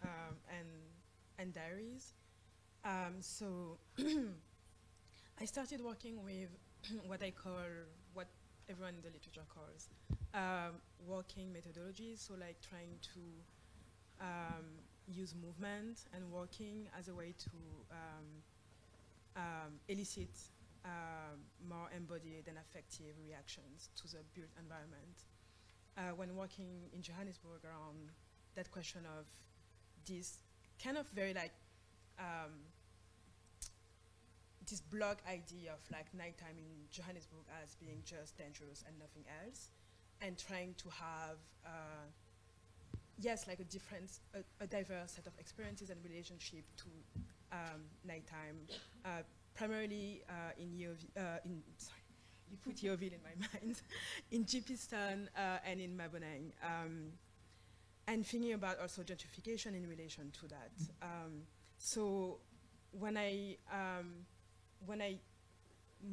and diaries. So I started working with what everyone in the literature calls working methodologies, so like trying to use movement and working as a way to elicit more embodied and affective reactions to the built environment. When working in Johannesburg around that question of this kind of very like this block idea of like nighttime in Johannesburg as being just dangerous and nothing else, and trying to have yes, like a diverse set of experiences and relationship to nighttime, primarily in sorry, you put Yeovil in my mind, in Jeepiston and in Maboneng, and thinking about also gentrification in relation to that. So when I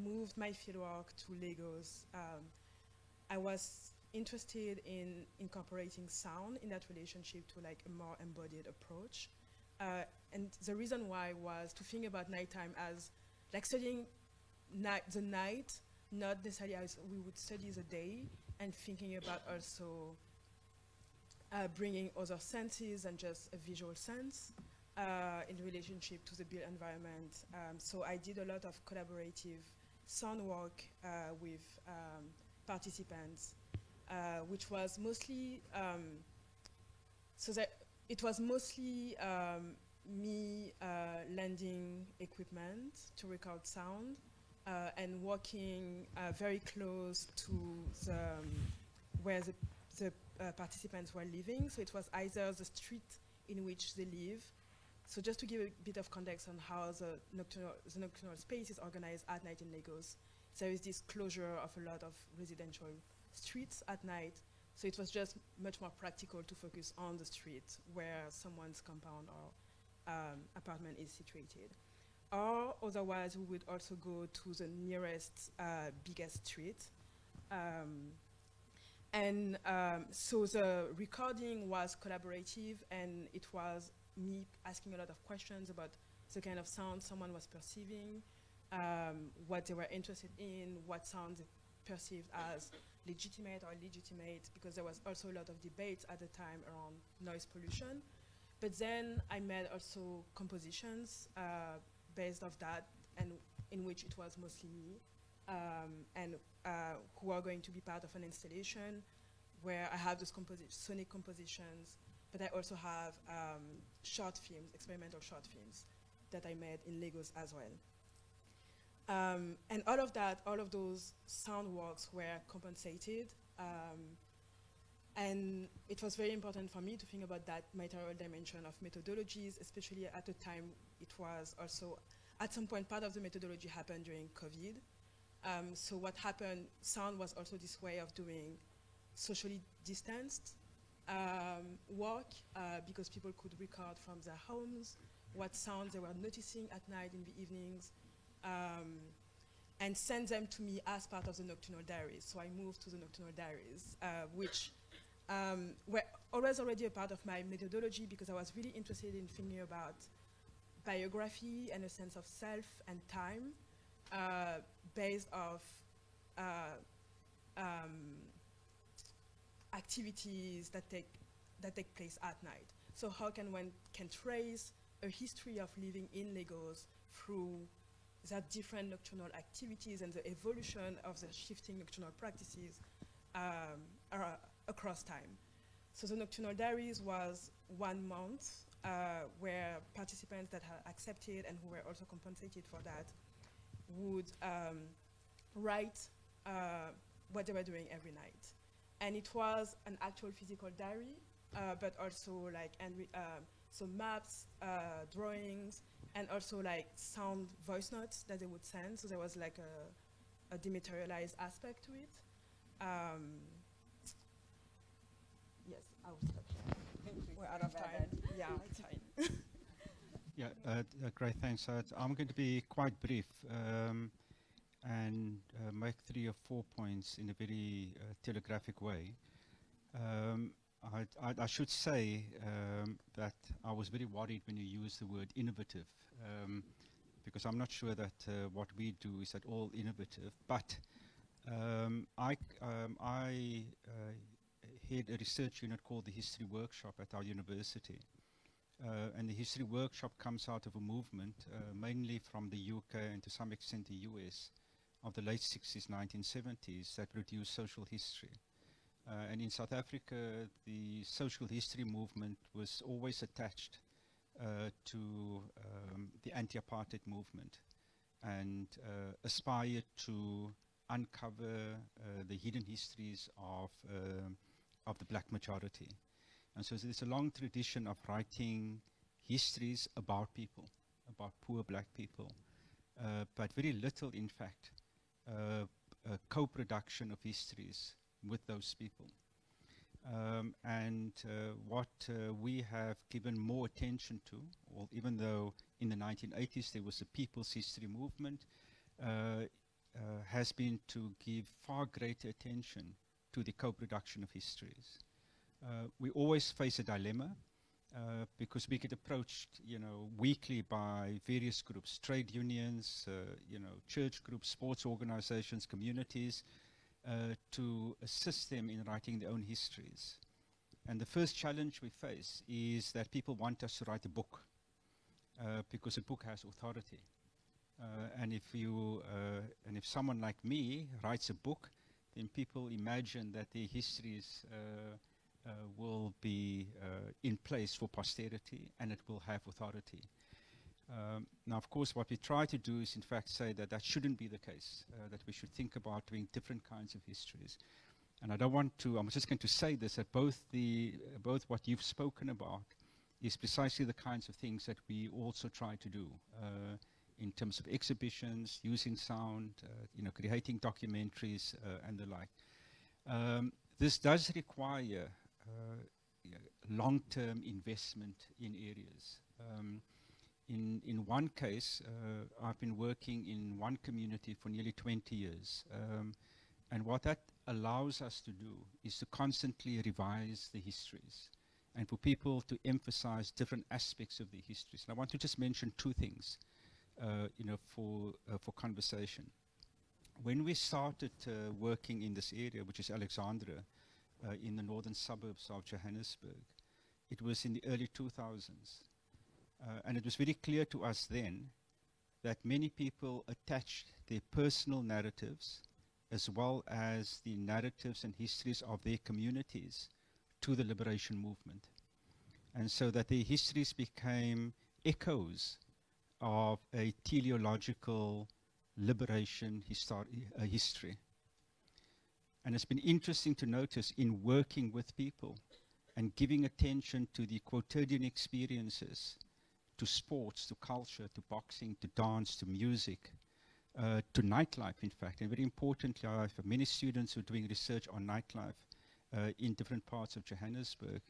moved my fieldwork to Lagos, I was interested in incorporating sound in that relationship to like a more embodied approach. And the reason why was to think about nighttime as like studying the night, not necessarily as we would study the day, and thinking about also bringing other senses and just a visual sense in relationship to the built environment. So I did a lot of collaborative sound work with participants, which was mostly, so that it was mostly me lending equipment to record sound and working very close to where the participants were living. So it was either the street in which they live. So just to give a bit of context on how the nocturnal space is organized at night in Lagos, there is this closure of a lot of residential streets at night. So it was just much more practical to focus on the street where someone's compound or apartment is situated. Or otherwise, we would also go to the nearest biggest street. So the recording was collaborative, and it was me asking a lot of questions about the kind of sound someone was perceiving, what they were interested in, what sounds they perceived as legitimate or illegitimate, because there was also a lot of debate at the time around noise pollution. But then I made also compositions based off that, and in which it was mostly me, and who are going to be part of an installation where I have those sonic compositions, but I also have short films, experimental short films that I made in Lagos as well. And all of those sound works were compensated. And it was very important for me to think about that material dimension of methodologies, especially at the time it was also, at some point, part of the methodology happened during COVID. So what happened, sound was also this way of doing socially distanced work, because people could record from their homes what sounds they were noticing at night in the evenings, and send them to me as part of the Nocturnal Diaries. So I moved to the Nocturnal Diaries, which were always already a part of my methodology, because I was really interested in thinking about biography and a sense of self and time based off activities that take place at night. So how can one trace a history of living in Lagos through the different nocturnal activities and the evolution of the shifting nocturnal practices across time. So the Nocturnal Diaries was 1 month where participants that had accepted and who were also compensated for that would write what they were doing every night. And it was an actual physical diary, but also like so maps, drawings, and also like sound voice notes that they would send. So there was like a dematerialized aspect to it. Yes, I will stop here. We're out of time. Yeah, it's fine.
Yeah, great, thanks. I'm going to be quite brief and make 3 or 4 points in a very telegraphic way. I should say that I was very worried when you used the word innovative, because I'm not sure that what we do is at all innovative. But I head a research unit called the History Workshop at our university. And the History Workshop comes out of a movement, mainly from the UK and to some extent the US, of the late 60s, 1970s, that produced social history. And in South Africa, the social history movement was always attached to the anti-apartheid movement and aspired to uncover the hidden histories of the black majority. And so there's a long tradition of writing histories about people, about poor black people, but very little, in fact, co-production of histories with those people. What we have given more attention to, well, even though in the 1980s there was a people's history movement, has been to give far greater attention to the co-production of histories. We always face a dilemma because we get approached, weekly by various groups, trade unions, church groups, sports organizations, communities, to assist them in writing their own histories. And the first challenge we face is that people want us to write a book because a book has authority. And if someone like me writes a book, then people imagine that their histories will be in place for posterity and it will have authority. Now, of course, what we try to do is, in fact, say that that shouldn't be the case, that we should think about doing different kinds of histories. And I don't want to, I'm just going to say this, that both what you've spoken about is precisely the kinds of things that we also try to do in terms of exhibitions, using sound, creating documentaries and the like. This does require long-term investment in areas. In one case, I've been working in one community for nearly 20 years. And what that allows us to do is to constantly revise the histories and for people to emphasize different aspects of the histories. And I want to just mention two things, for conversation. When we started working in this area, which is Alexandra, in the northern suburbs of Johannesburg, it was in the early 2000s. And it was very clear to us then that many people attached their personal narratives as well as the narratives and histories of their communities to the liberation movement. And so that their histories became echoes of a teleological liberation history. And it's been interesting to notice in working with people and giving attention to the quotidian experiences, to sports, to culture, to boxing, to dance, to music, to nightlife, in fact. And very importantly, I have many students who are doing research on nightlife in different parts of Johannesburg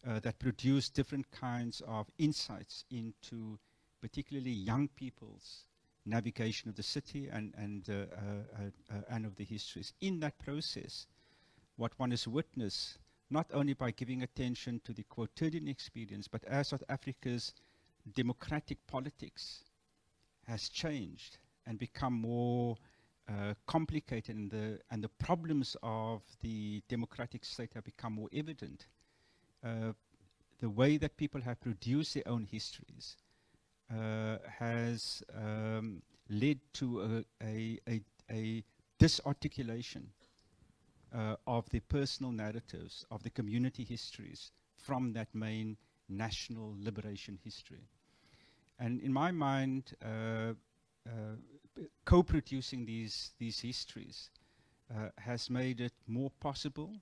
that produce different kinds of insights into particularly young people's navigation of the city and of the histories. In that process, what one has witnessed, not only by giving attention to the quotidian experience, but as South Africa's democratic politics has changed and become more complicated, and the problems of the democratic state have become more evident. The way that people have produced their own histories has led to a disarticulation of the personal narratives, of the community histories from that main national liberation history. And in my mind, co-producing these histories has made it more possible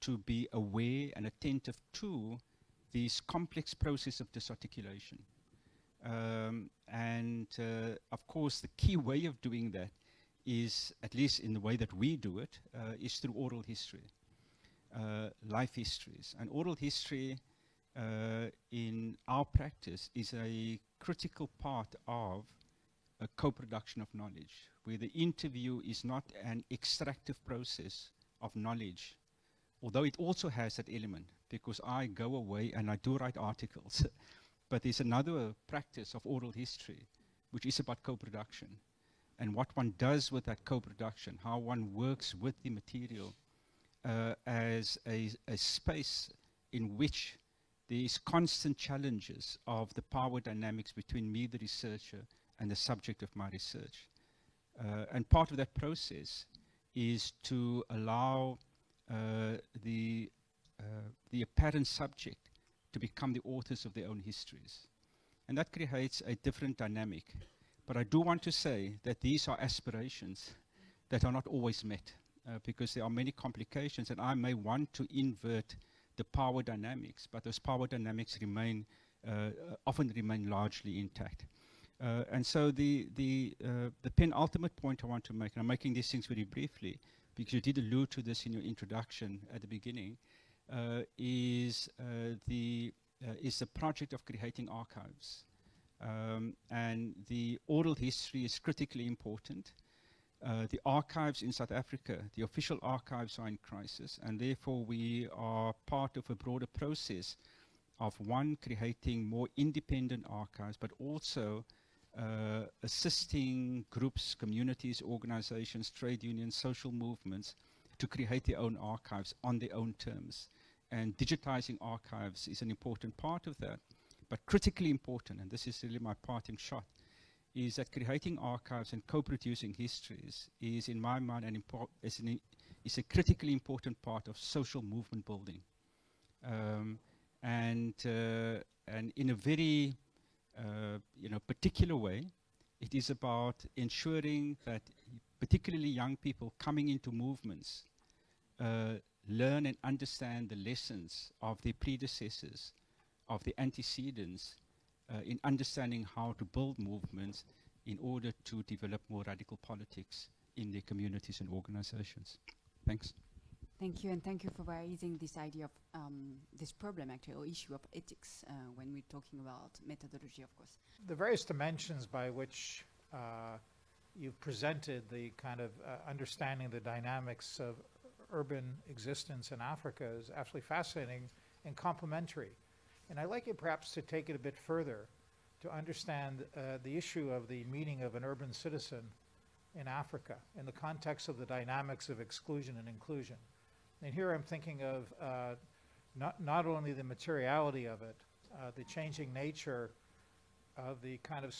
to be aware and attentive to these complex processes of disarticulation. Of course, the key way of doing that is, at least in the way that we do it, is through oral history, life histories. And oral history in our practice is a critical part of a co-production of knowledge, where the interview is not an extractive process of knowledge although it also has that element, because I go away and I do write articles, but there's another practice of oral history, which is about co-production, and what one does with that co-production, how one works with the material as a space in which these constant challenges of the power dynamics between me, the researcher, and the subject of my research. And part of that process is to allow the apparent subject to become the authors of their own histories. And that creates a different dynamic. But I do want to say that these are aspirations that are not always met, because there are many complications, and I may want to invert the power dynamics, but those power dynamics remain often remain largely intact. And so the penultimate point I want to make, and I'm making these things very briefly, because you did allude to this in your introduction at the beginning, is the project of creating archives. And the oral history is critically important. The archives in South Africa, the official archives, are in crisis, and therefore we are part of a broader process of, one, creating more independent archives, but also assisting groups, communities, organizations, trade unions, social movements to create their own archives on their own terms. And digitizing archives is an important part of that. But critically important, and this is really my parting shot, is that creating archives and co-producing histories is, in my mind, is a critically important part of social movement building. And in a very particular way, it is about ensuring that particularly young people coming into movements learn and understand the lessons of their predecessors, of the antecedents, in understanding how to build movements in order to develop more radical politics in their communities and organizations. Thanks.
Thank you, and thank you for raising this idea of this problem, actually, or issue of ethics when we're talking about methodology, of course.
The various dimensions by which you've presented the kind of understanding the dynamics of urban existence in Africa is absolutely fascinating and complementary. And I'd like you perhaps to take it a bit further to understand the issue of the meaning of an urban citizen in Africa in the context of the dynamics of exclusion and inclusion. And here I'm thinking of not only the materiality of it, the changing nature of the kind of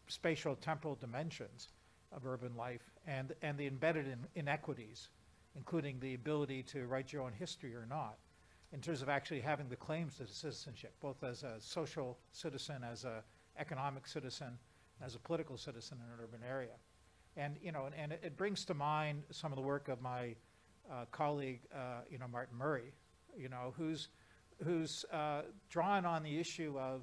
spatial temporal dimensions of urban life, and the embedded inequities, including the ability to write your own history or not, in terms of actually having the claims to citizenship, both as a social citizen, as an economic citizen, as a political citizen in an urban area. And it brings to mind some of the work of my colleague, Martin Murray, who's drawn on the issue of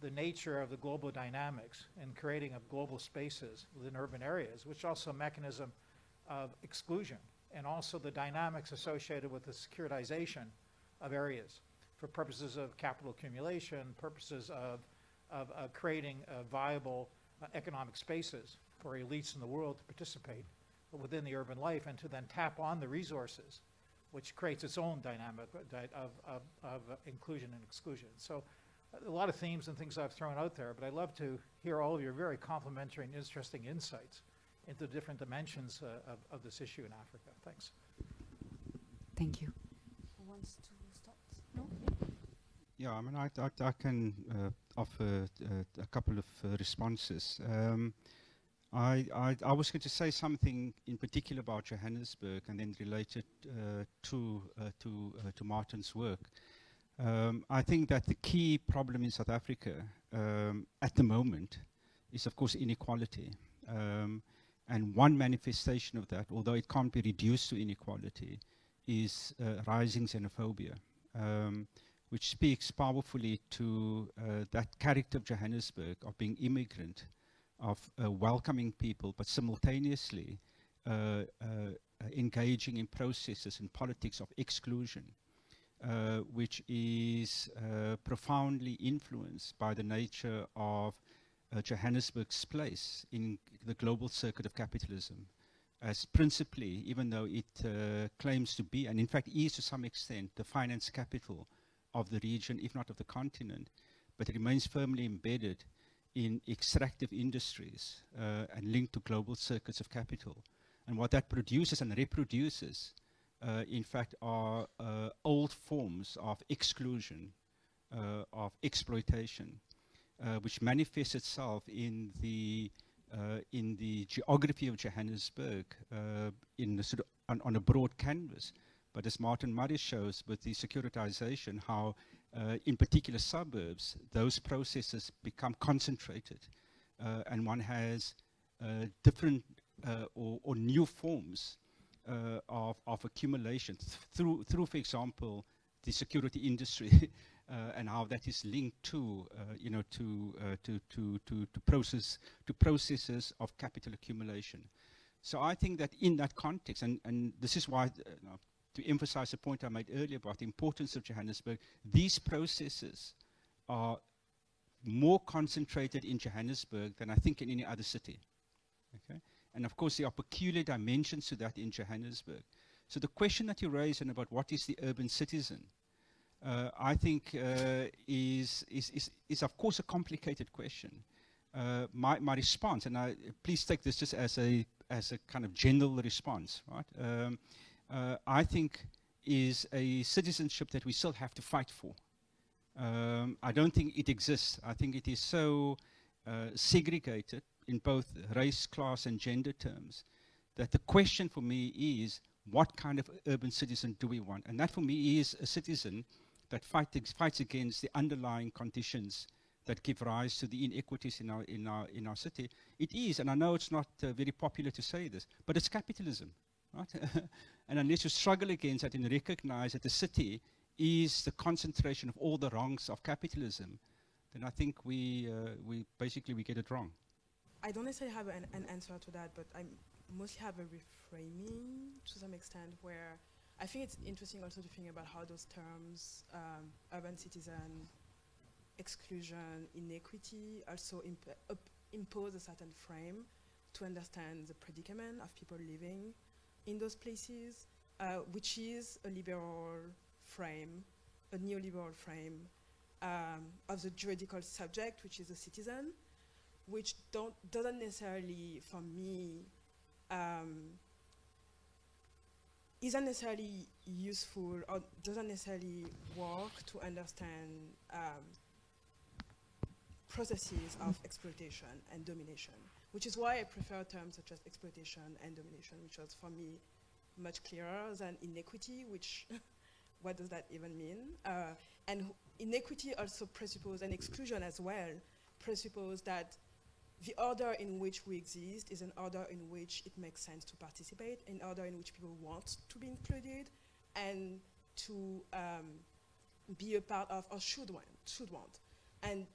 the nature of the global dynamics and creating of global spaces within urban areas, which is also a mechanism of exclusion, and also the dynamics associated with the securitization of areas for purposes of capital accumulation, purposes of creating viable economic spaces for elites in the world to participate within the urban life and to then tap on the resources, which creates its own dynamic of inclusion and exclusion. So a lot of themes and things I've thrown out there, but I'd love to hear all of your very complimentary and interesting insights into the different dimensions of this issue in Africa. Thanks.
Thank you. Who wants to start? No?
Yeah, I mean, I can offer a couple of responses. I was going to say something in particular about Johannesburg and then related to Martin's work. I think that the key problem in South Africa at the moment is, of course, inequality. And one manifestation of that, although it can't be reduced to inequality, is rising xenophobia, which speaks powerfully to that character of Johannesburg, of being immigrant, of welcoming people, but simultaneously engaging in processes and politics of exclusion, which is profoundly influenced by the nature of Johannesburg's place in the global circuit of capitalism, as principally, even though it claims to be, and in fact is to some extent, the finance capital of the region, if not of the continent, but it remains firmly embedded in extractive industries and linked to global circuits of capital. And what that produces and reproduces, in fact, are old forms of exclusion, of exploitation, which manifests itself in the geography of Johannesburg in sort of on a broad canvas. But as Martin Murray shows with the securitization, how in particular suburbs, those processes become concentrated and one has different or new forms of accumulation through, for example, the security industry and how that is linked to, to processes of capital accumulation. So I think that in that context, and this is why, to emphasize the point I made earlier about the importance of Johannesburg, these processes are more concentrated in Johannesburg than I think in any other city. Okay? And of course, there are peculiar dimensions to that in Johannesburg. So the question that you raise and about what is the urban citizen, I think is of course a complicated question. My response, and please take this just as a kind of general response, right? I think is a citizenship that we still have to fight for. I don't think it exists. I think it is so segregated in both race, class, and gender terms that the question for me is, what kind of urban citizen do we want? And that for me is a citizen that fights against the underlying conditions that give rise to the inequities in our city. It is, and I know it's not very popular to say this, but it's capitalism, right? And unless you struggle against that and recognize that the city is the concentration of all the wrongs of capitalism, then I think we get it wrong.
I don't necessarily have an answer to that, but I mostly have a reframing to some extent where I think it's interesting also to think about how those terms, urban citizen, exclusion, inequity, also impose a certain frame to understand the predicament of people living in those places, which is a liberal frame, a neoliberal frame of the juridical subject, which is a citizen, which doesn't necessarily, for me, isn't necessarily useful or doesn't necessarily work to understand processes of exploitation and domination, which is why I prefer terms such as exploitation and domination, which was for me much clearer than inequity, which what does that even mean? And inequity also presupposes, and exclusion as well, presupposes that the order in which we exist is an order in which it makes sense to participate, an order in which people want to be included and to be a part of, or should want. And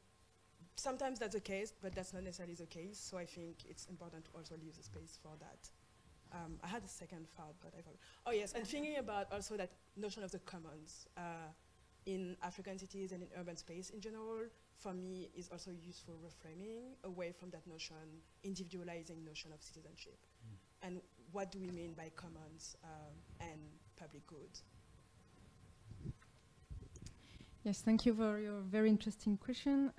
sometimes that's the case, but that's not necessarily the case, so I think it's important to also leave the space for that. I had a second thought, but I forgot. Oh yes, and thinking about also that notion of the commons in African cities and in urban space in general, for me, is also useful reframing away from that notion, individualizing notion of citizenship. And what do we mean by commons and public good?
Yes, thank you for your very interesting question.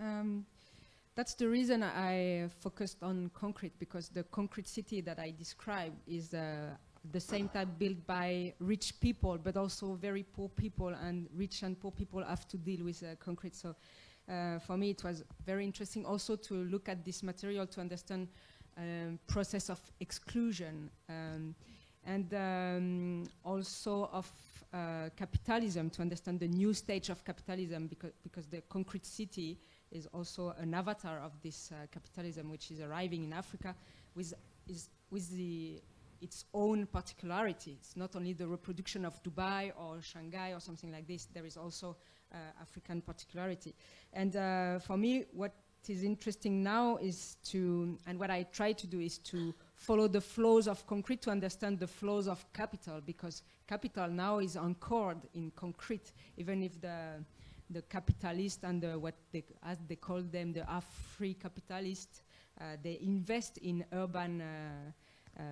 That's the reason I focused on concrete, because the concrete city that I described is the same type built by rich people, but also very poor people, and rich and poor people have to deal with concrete. So for me, it was very interesting also to look at this material to understand process of exclusion and also of capitalism, to understand the new stage of capitalism, because the concrete city is also an avatar of this capitalism, which is arriving in Africa with its own particularity. It's not only the reproduction of Dubai or Shanghai or something like this, there is also African particularity. And for me, what is interesting now is to, and what I try to do is to follow the flows of concrete to understand the flows of capital, because capital now is anchored in concrete, even if the capitalists and what as they call them, the Afri-capitalists, they invest in urban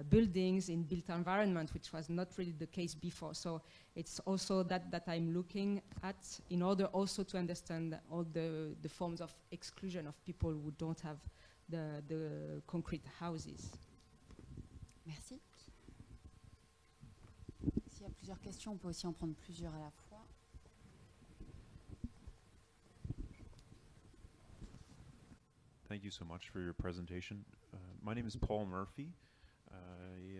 buildings in built environment, which was not really the case before. So it's also that I'm looking at in order also to understand all the forms of exclusion of people who don't have the concrete houses.
Merci. S'il y a plusieurs questions, on peut aussi en prendre plusieurs à la fois.
Thank you so much for your presentation. My name is Paul Murphy. I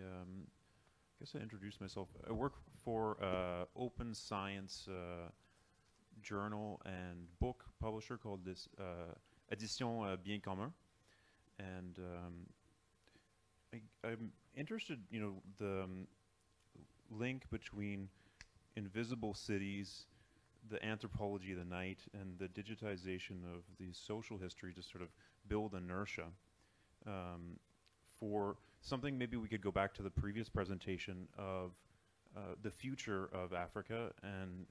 guess I introduced myself. I work for open science journal and book publisher called this Éditions Bien Commun. And I'm interested, the link between invisible cities, the anthropology of the night, and the digitization of the social history to sort of build inertia. For something, maybe we could go back to the previous presentation of the future of Africa, and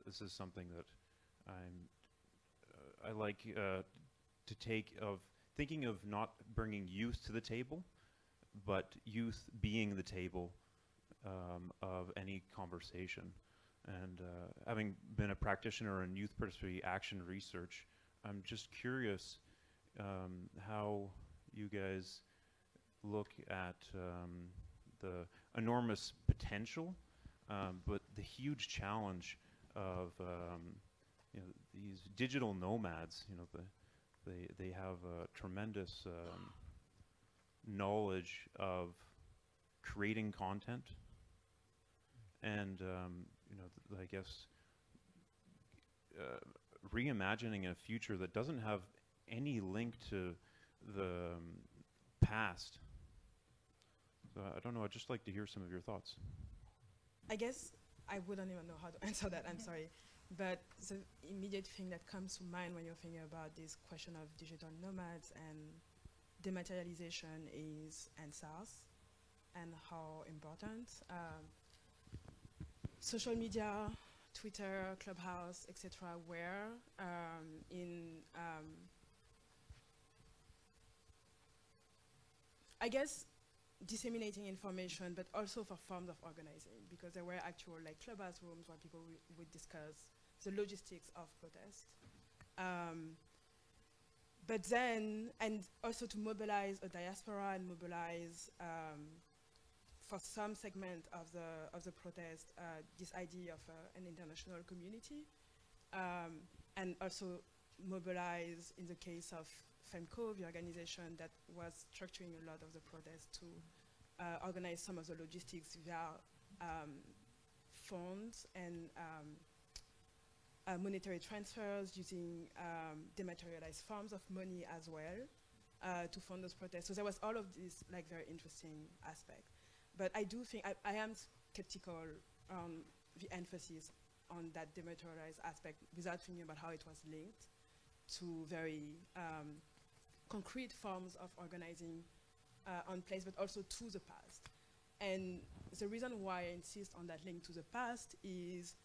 this is something that I like to take of thinking of not bringing youth to the table, but youth being the table of any conversation. And having been a practitioner in youth participatory action research, I'm just curious how you guys look at the enormous potential, but the huge challenge of these digital nomads. They have a tremendous knowledge of creating content, and I guess reimagining a future that doesn't have any link to the past. So I don't know, I'd just like to hear some of your thoughts.
I guess I wouldn't even know how to answer that, I'm sorry. But the immediate thing that comes to mind when you're thinking about this question of digital nomads and dematerialization is ENS-PSL and how important social media, Twitter, Clubhouse, etc. were in I guess disseminating information, but also for forms of organizing, because there were actual Clubhouse rooms where people would discuss the logistics of protest. But then, and also to mobilize a diaspora and mobilize for some segment of the protest this idea of an international community, and also mobilize in the case of FEMCO, the organization that was structuring a lot of the protests, to organize some of the logistics via funds and monetary transfers using dematerialized forms of money as well to fund those protests. So there was all of this very interesting aspect. But I do think, I am skeptical on the emphasis on that dematerialized aspect without thinking about how it was linked to very concrete forms of organizing on place, but also to the past. And the reason why I insist on that link to the past is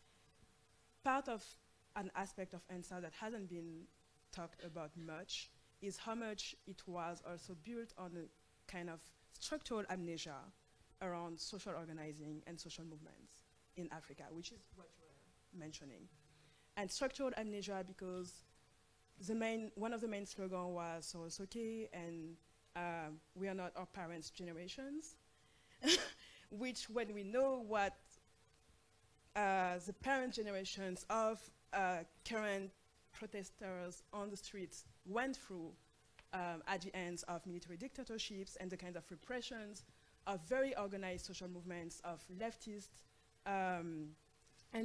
part of an aspect of ENS-PSL that hasn't been talked about much is how much it was also built on a kind of structural amnesia around social organizing and social movements in Africa, which is what you were mentioning. And structural amnesia because one of the main slogans was "so it's okay," and we are not our parents' generations, which when we know what the parent generations of current protesters on the streets went through at the ends of military dictatorships and the kind of repressions of very organized social movements of leftist and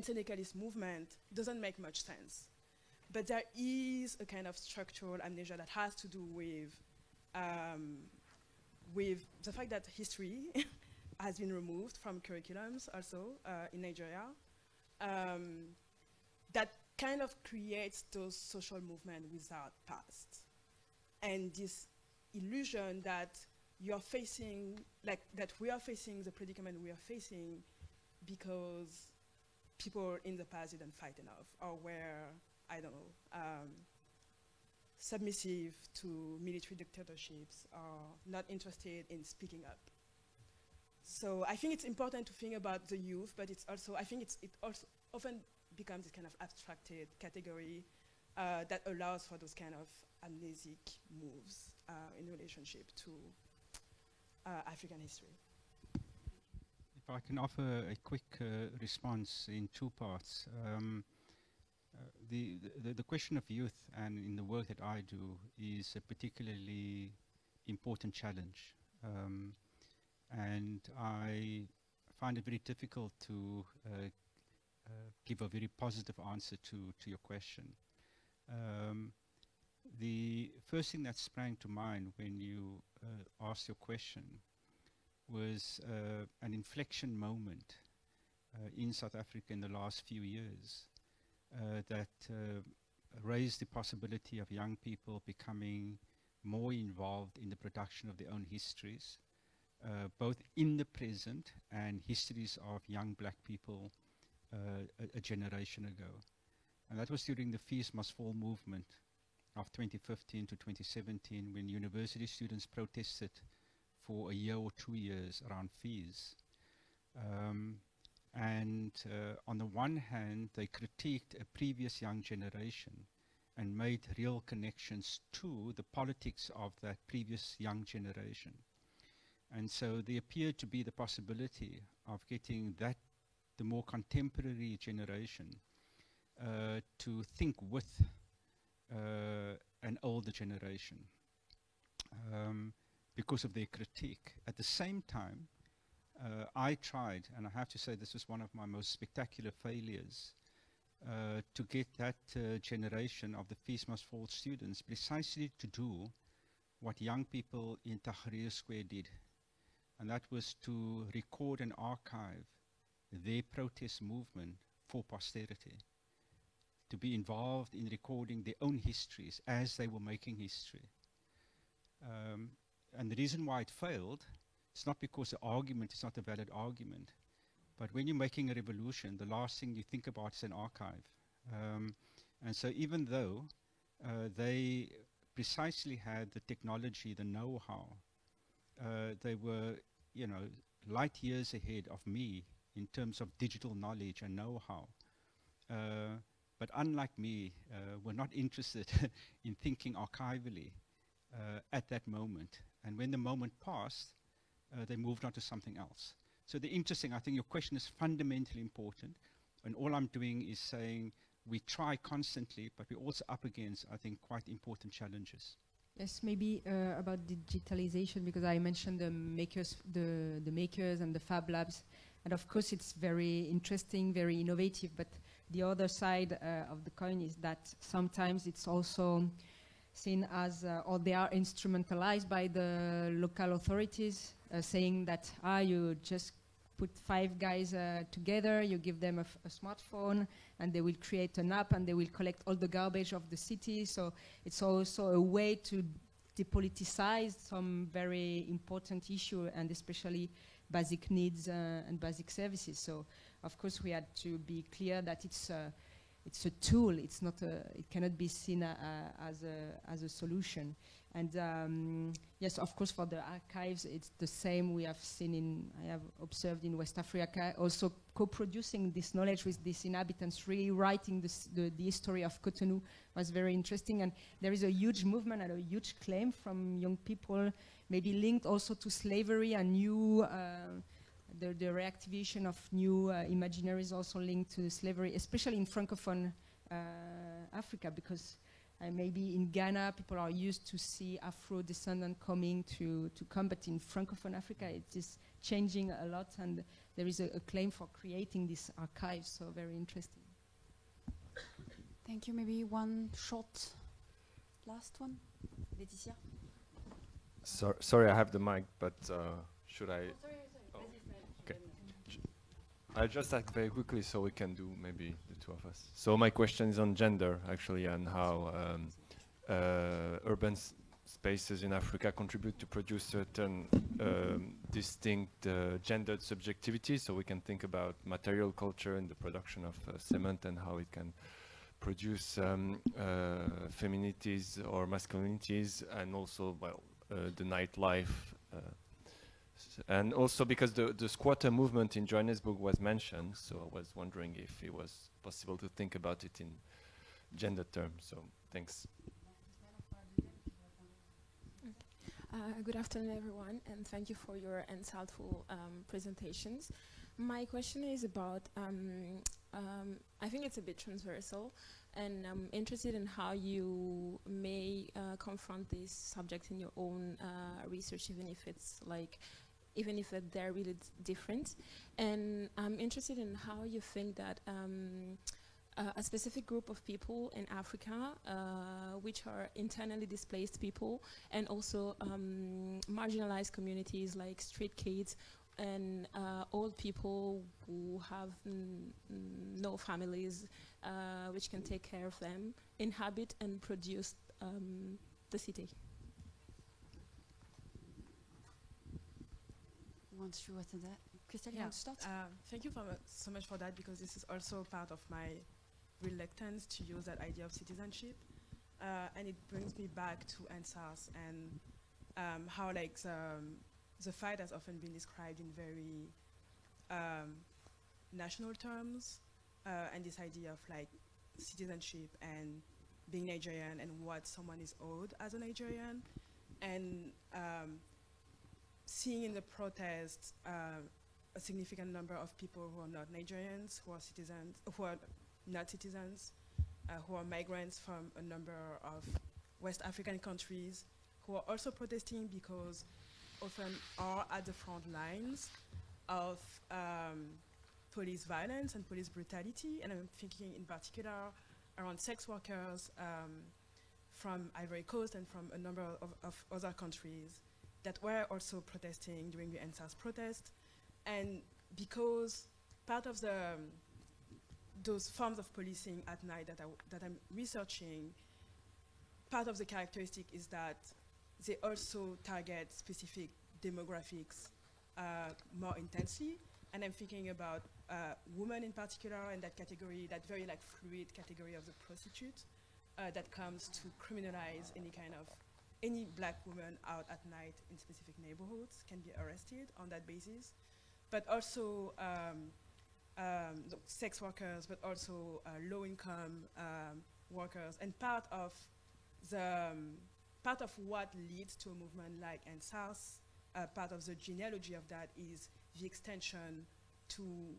syndicalist movement, doesn't make much sense. But there is a kind of structural amnesia that has to do with the fact that history has been removed from curriculums also in Nigeria. That kind of creates those social movements without past. And this illusion that you're facing, that we are facing the predicament we are facing because people in the past didn't fight enough or were, I don't know, submissive to military dictatorships or not interested in speaking up So I think it's important to think about the youth, but it's also, I think it also often becomes this kind of abstracted category that allows for those kind of amnesic moves in relationship to African history.
If I can offer a quick response in two parts. The question of youth, and in the work that I do, is a particularly important challenge. And I find it very difficult to give a very positive answer to your question. The first thing that sprang to mind when you asked your question was an inflection moment in South Africa in the last few years that raised the possibility of young people becoming more involved in the production of their own histories, both in the present and histories of young black people a generation ago. And that was during the Fees Must Fall movement of 2015 to 2017, when university students protested for a year or 2 years around fees. On the one hand, they critiqued a previous young generation and made real connections to the politics of that previous young generation. And so there appeared to be the possibility of getting that, the more contemporary generation, to think with an older generation because of their critique. At the same time, I tried, and I have to say this was one of my most spectacular failures, to get that generation of the Fees Must Fall students precisely to do what young people in Tahrir Square did. And that was to record and archive their protest movement for posterity, to be involved in recording their own histories as they were making history. And the reason why it failed, it's not because the argument is not a valid argument, but when you're making a revolution, the last thing you think about is an archive. And so even though they precisely had the technology, the know-how, they were, you know, light years ahead of me in terms of digital knowledge and know-how. But unlike me, were not interested in thinking archivally at that moment. And when the moment passed, they moved on to something else. So the interesting, I think your question is fundamentally important. And all I'm doing is saying we try constantly, but we're also up against, I think, quite important challenges.
Yes, maybe about digitalization, because I mentioned the makers and the Fab Labs. And of course, it's very interesting, very innovative. But the other side of the coin is that sometimes it's also seen as, or they are instrumentalized by the local authorities, saying that, you just put 5 guys together, you give them a smartphone, and they will create an app, and they will collect all the garbage of the city. So it's also a way to depoliticize some very important issue, and especially basic needs and basic services. So of course we had to be clear that it's a tool. It's not it cannot be seen as a solution. And yes, of course, for the archives, it's the same. We have seen I have observed in West Africa, also co-producing this knowledge with these inhabitants, rewriting the history of Cotonou was very interesting. And there is a huge movement and a huge claim from young people, maybe linked also to slavery and new, the reactivation of new imaginaries also linked to slavery, especially in Francophone Africa, because maybe in Ghana, people are used to see Afro-descendant coming to combat. In Francophone Africa, it is changing a lot, and there is a claim for creating this archive, so very interesting.
Thank you. Maybe one short last one. Laetitia?
Sorry, I have the mic, but should I?
Oh, sorry.
Okay. I'll just act very quickly so we can do maybe the two of us. So my question is on gender, actually, and how urban spaces in Africa contribute to produce certain distinct gendered subjectivity. So we can think about material culture and the production of cement and how it can produce feminities or masculinities, and also, well, the nightlife. And also because the squatter movement in Johannesburg was mentioned, so I was wondering if it was possible to think about it in gender terms. So thanks.
Good afternoon, everyone, and thank you for your insightful presentations. My question is about, I think it's a bit transversal, and I'm interested in how you may confront this subject in your own research, even if they're really different. And I'm interested in how you think that a specific group of people in Africa, which are internally displaced people, and also marginalized communities like street kids and old people who have no families which can take care of them, inhabit and produce the city.
Want to answer that? Christelle, you
Yeah.
want to start?
Thank you so much for that, because this is also part of my reluctance to use that idea of citizenship, and it brings me back to ENS-PSL and how the fight has often been described in very national terms, and this idea of citizenship and being Nigerian and what someone is owed as a Nigerian, and seeing in the protests a significant number of people who are not Nigerians, who are citizens, who are not citizens, who are migrants from a number of West African countries, who are also protesting because often are at the front lines of police violence and police brutality. And I'm thinking in particular around sex workers from Ivory Coast and from a number of other countries that were also protesting during the ENS-PSL protest. And because part of those forms of policing at night that I'm researching, part of the characteristic is that they also target specific demographics more intensely. And I'm thinking about women in particular, and that category, that very fluid category of the prostitute that comes to criminalize any black woman out at night in specific neighborhoods can be arrested on that basis. But also sex workers, but also low-income workers. And part of what leads to a movement like ENS-PSL, part of the genealogy of that is the extension to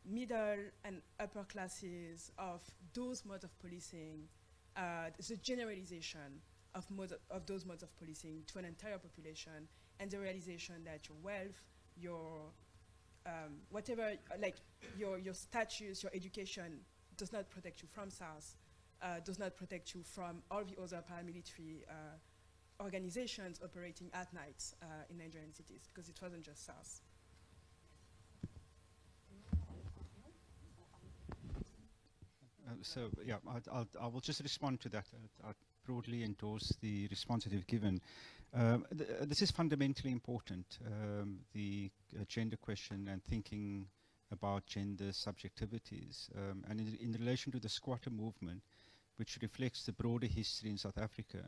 middle and upper classes of those modes of policing, the generalization of those modes of policing to an entire population, and the realization that your wealth, your whatever, your status, your education does not protect you from SARS, does not protect you from all the other paramilitary organizations operating at night in Nigerian cities, because it wasn't just SARS.
So yeah, I will just respond to that. I broadly endorse the response that you've given. This is fundamentally important, the gender question and thinking about gender subjectivities. And in relation to the squatter movement, which reflects the broader history in South Africa,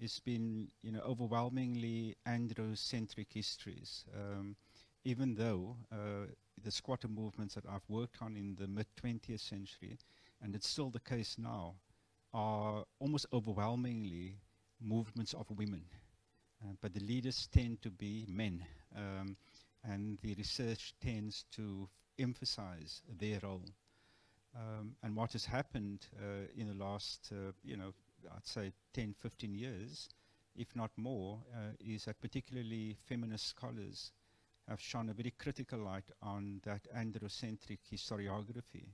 it's been overwhelmingly androcentric histories. Even though the squatter movements that I've worked on in the mid-20th century, and it's still the case now, are almost overwhelmingly movements of women. But the leaders tend to be men, and the research tends to emphasize their role. And what has happened in the last, I'd say 10, 15 years, if not more, is that particularly feminist scholars have shone a very critical light on that androcentric historiography,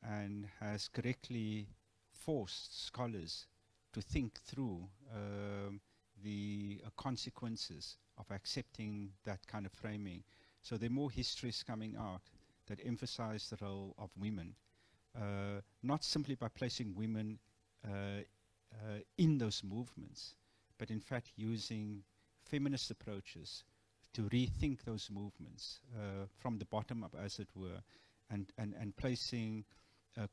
and has correctly forced scholars to think through the consequences of accepting that kind of framing. So there are more histories coming out that emphasize the role of women, not simply by placing women in those movements, but in fact using feminist approaches to rethink those movements from the bottom up, as it were, and placing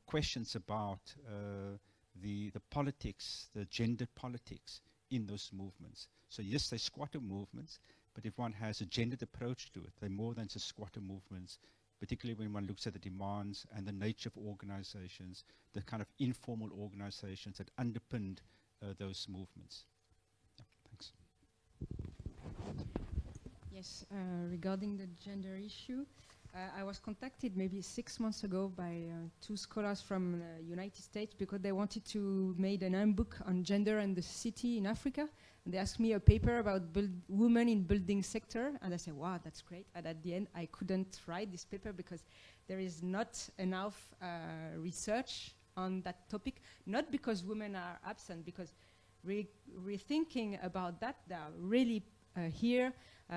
questions about the politics, the gendered politics in those movements. So yes, they're squatter movements, but if one has a gendered approach to it, they're more than just squatter movements, particularly when one looks at the demands and the nature of organizations, the kind of informal organizations that underpinned those movements. Yeah, thanks.
Yes, regarding the gender issue, I was contacted maybe 6 months ago by 2 scholars from the United States because they wanted to make an handbook on gender and the city in Africa. And they asked me a paper about women in building sector, and I said, wow, that's great. And at the end, I couldn't write this paper because there is not enough research on that topic, not because women are absent, because rethinking about that, they are really here.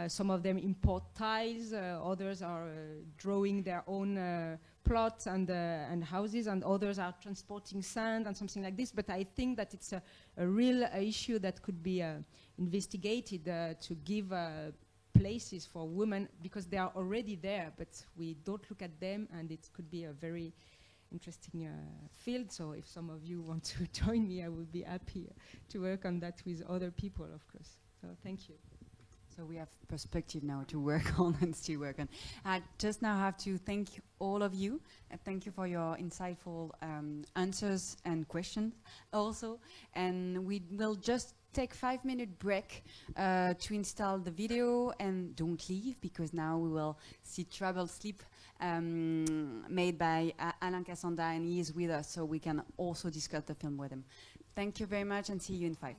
Some of them import tiles, others are drawing their own plots and houses, and others are transporting sand and something like this. But I think that it's a real issue that could be investigated to give places for women, because they are already there, but we don't look at them, and it could be a very interesting field. So if some of you want to join me, I would be happy to work on that with other people, of course. So thank you.
So we have perspective now to work on and still work on. I just now have to thank all of you. Thank you for your insightful answers and questions also. And we will just take 5-minute break to install the video, and don't leave, because now we will see Trouble Sleep made by Alain Cassanda, and he is with us, so we can also discuss the film with him. Thank you very much, and see you in 5.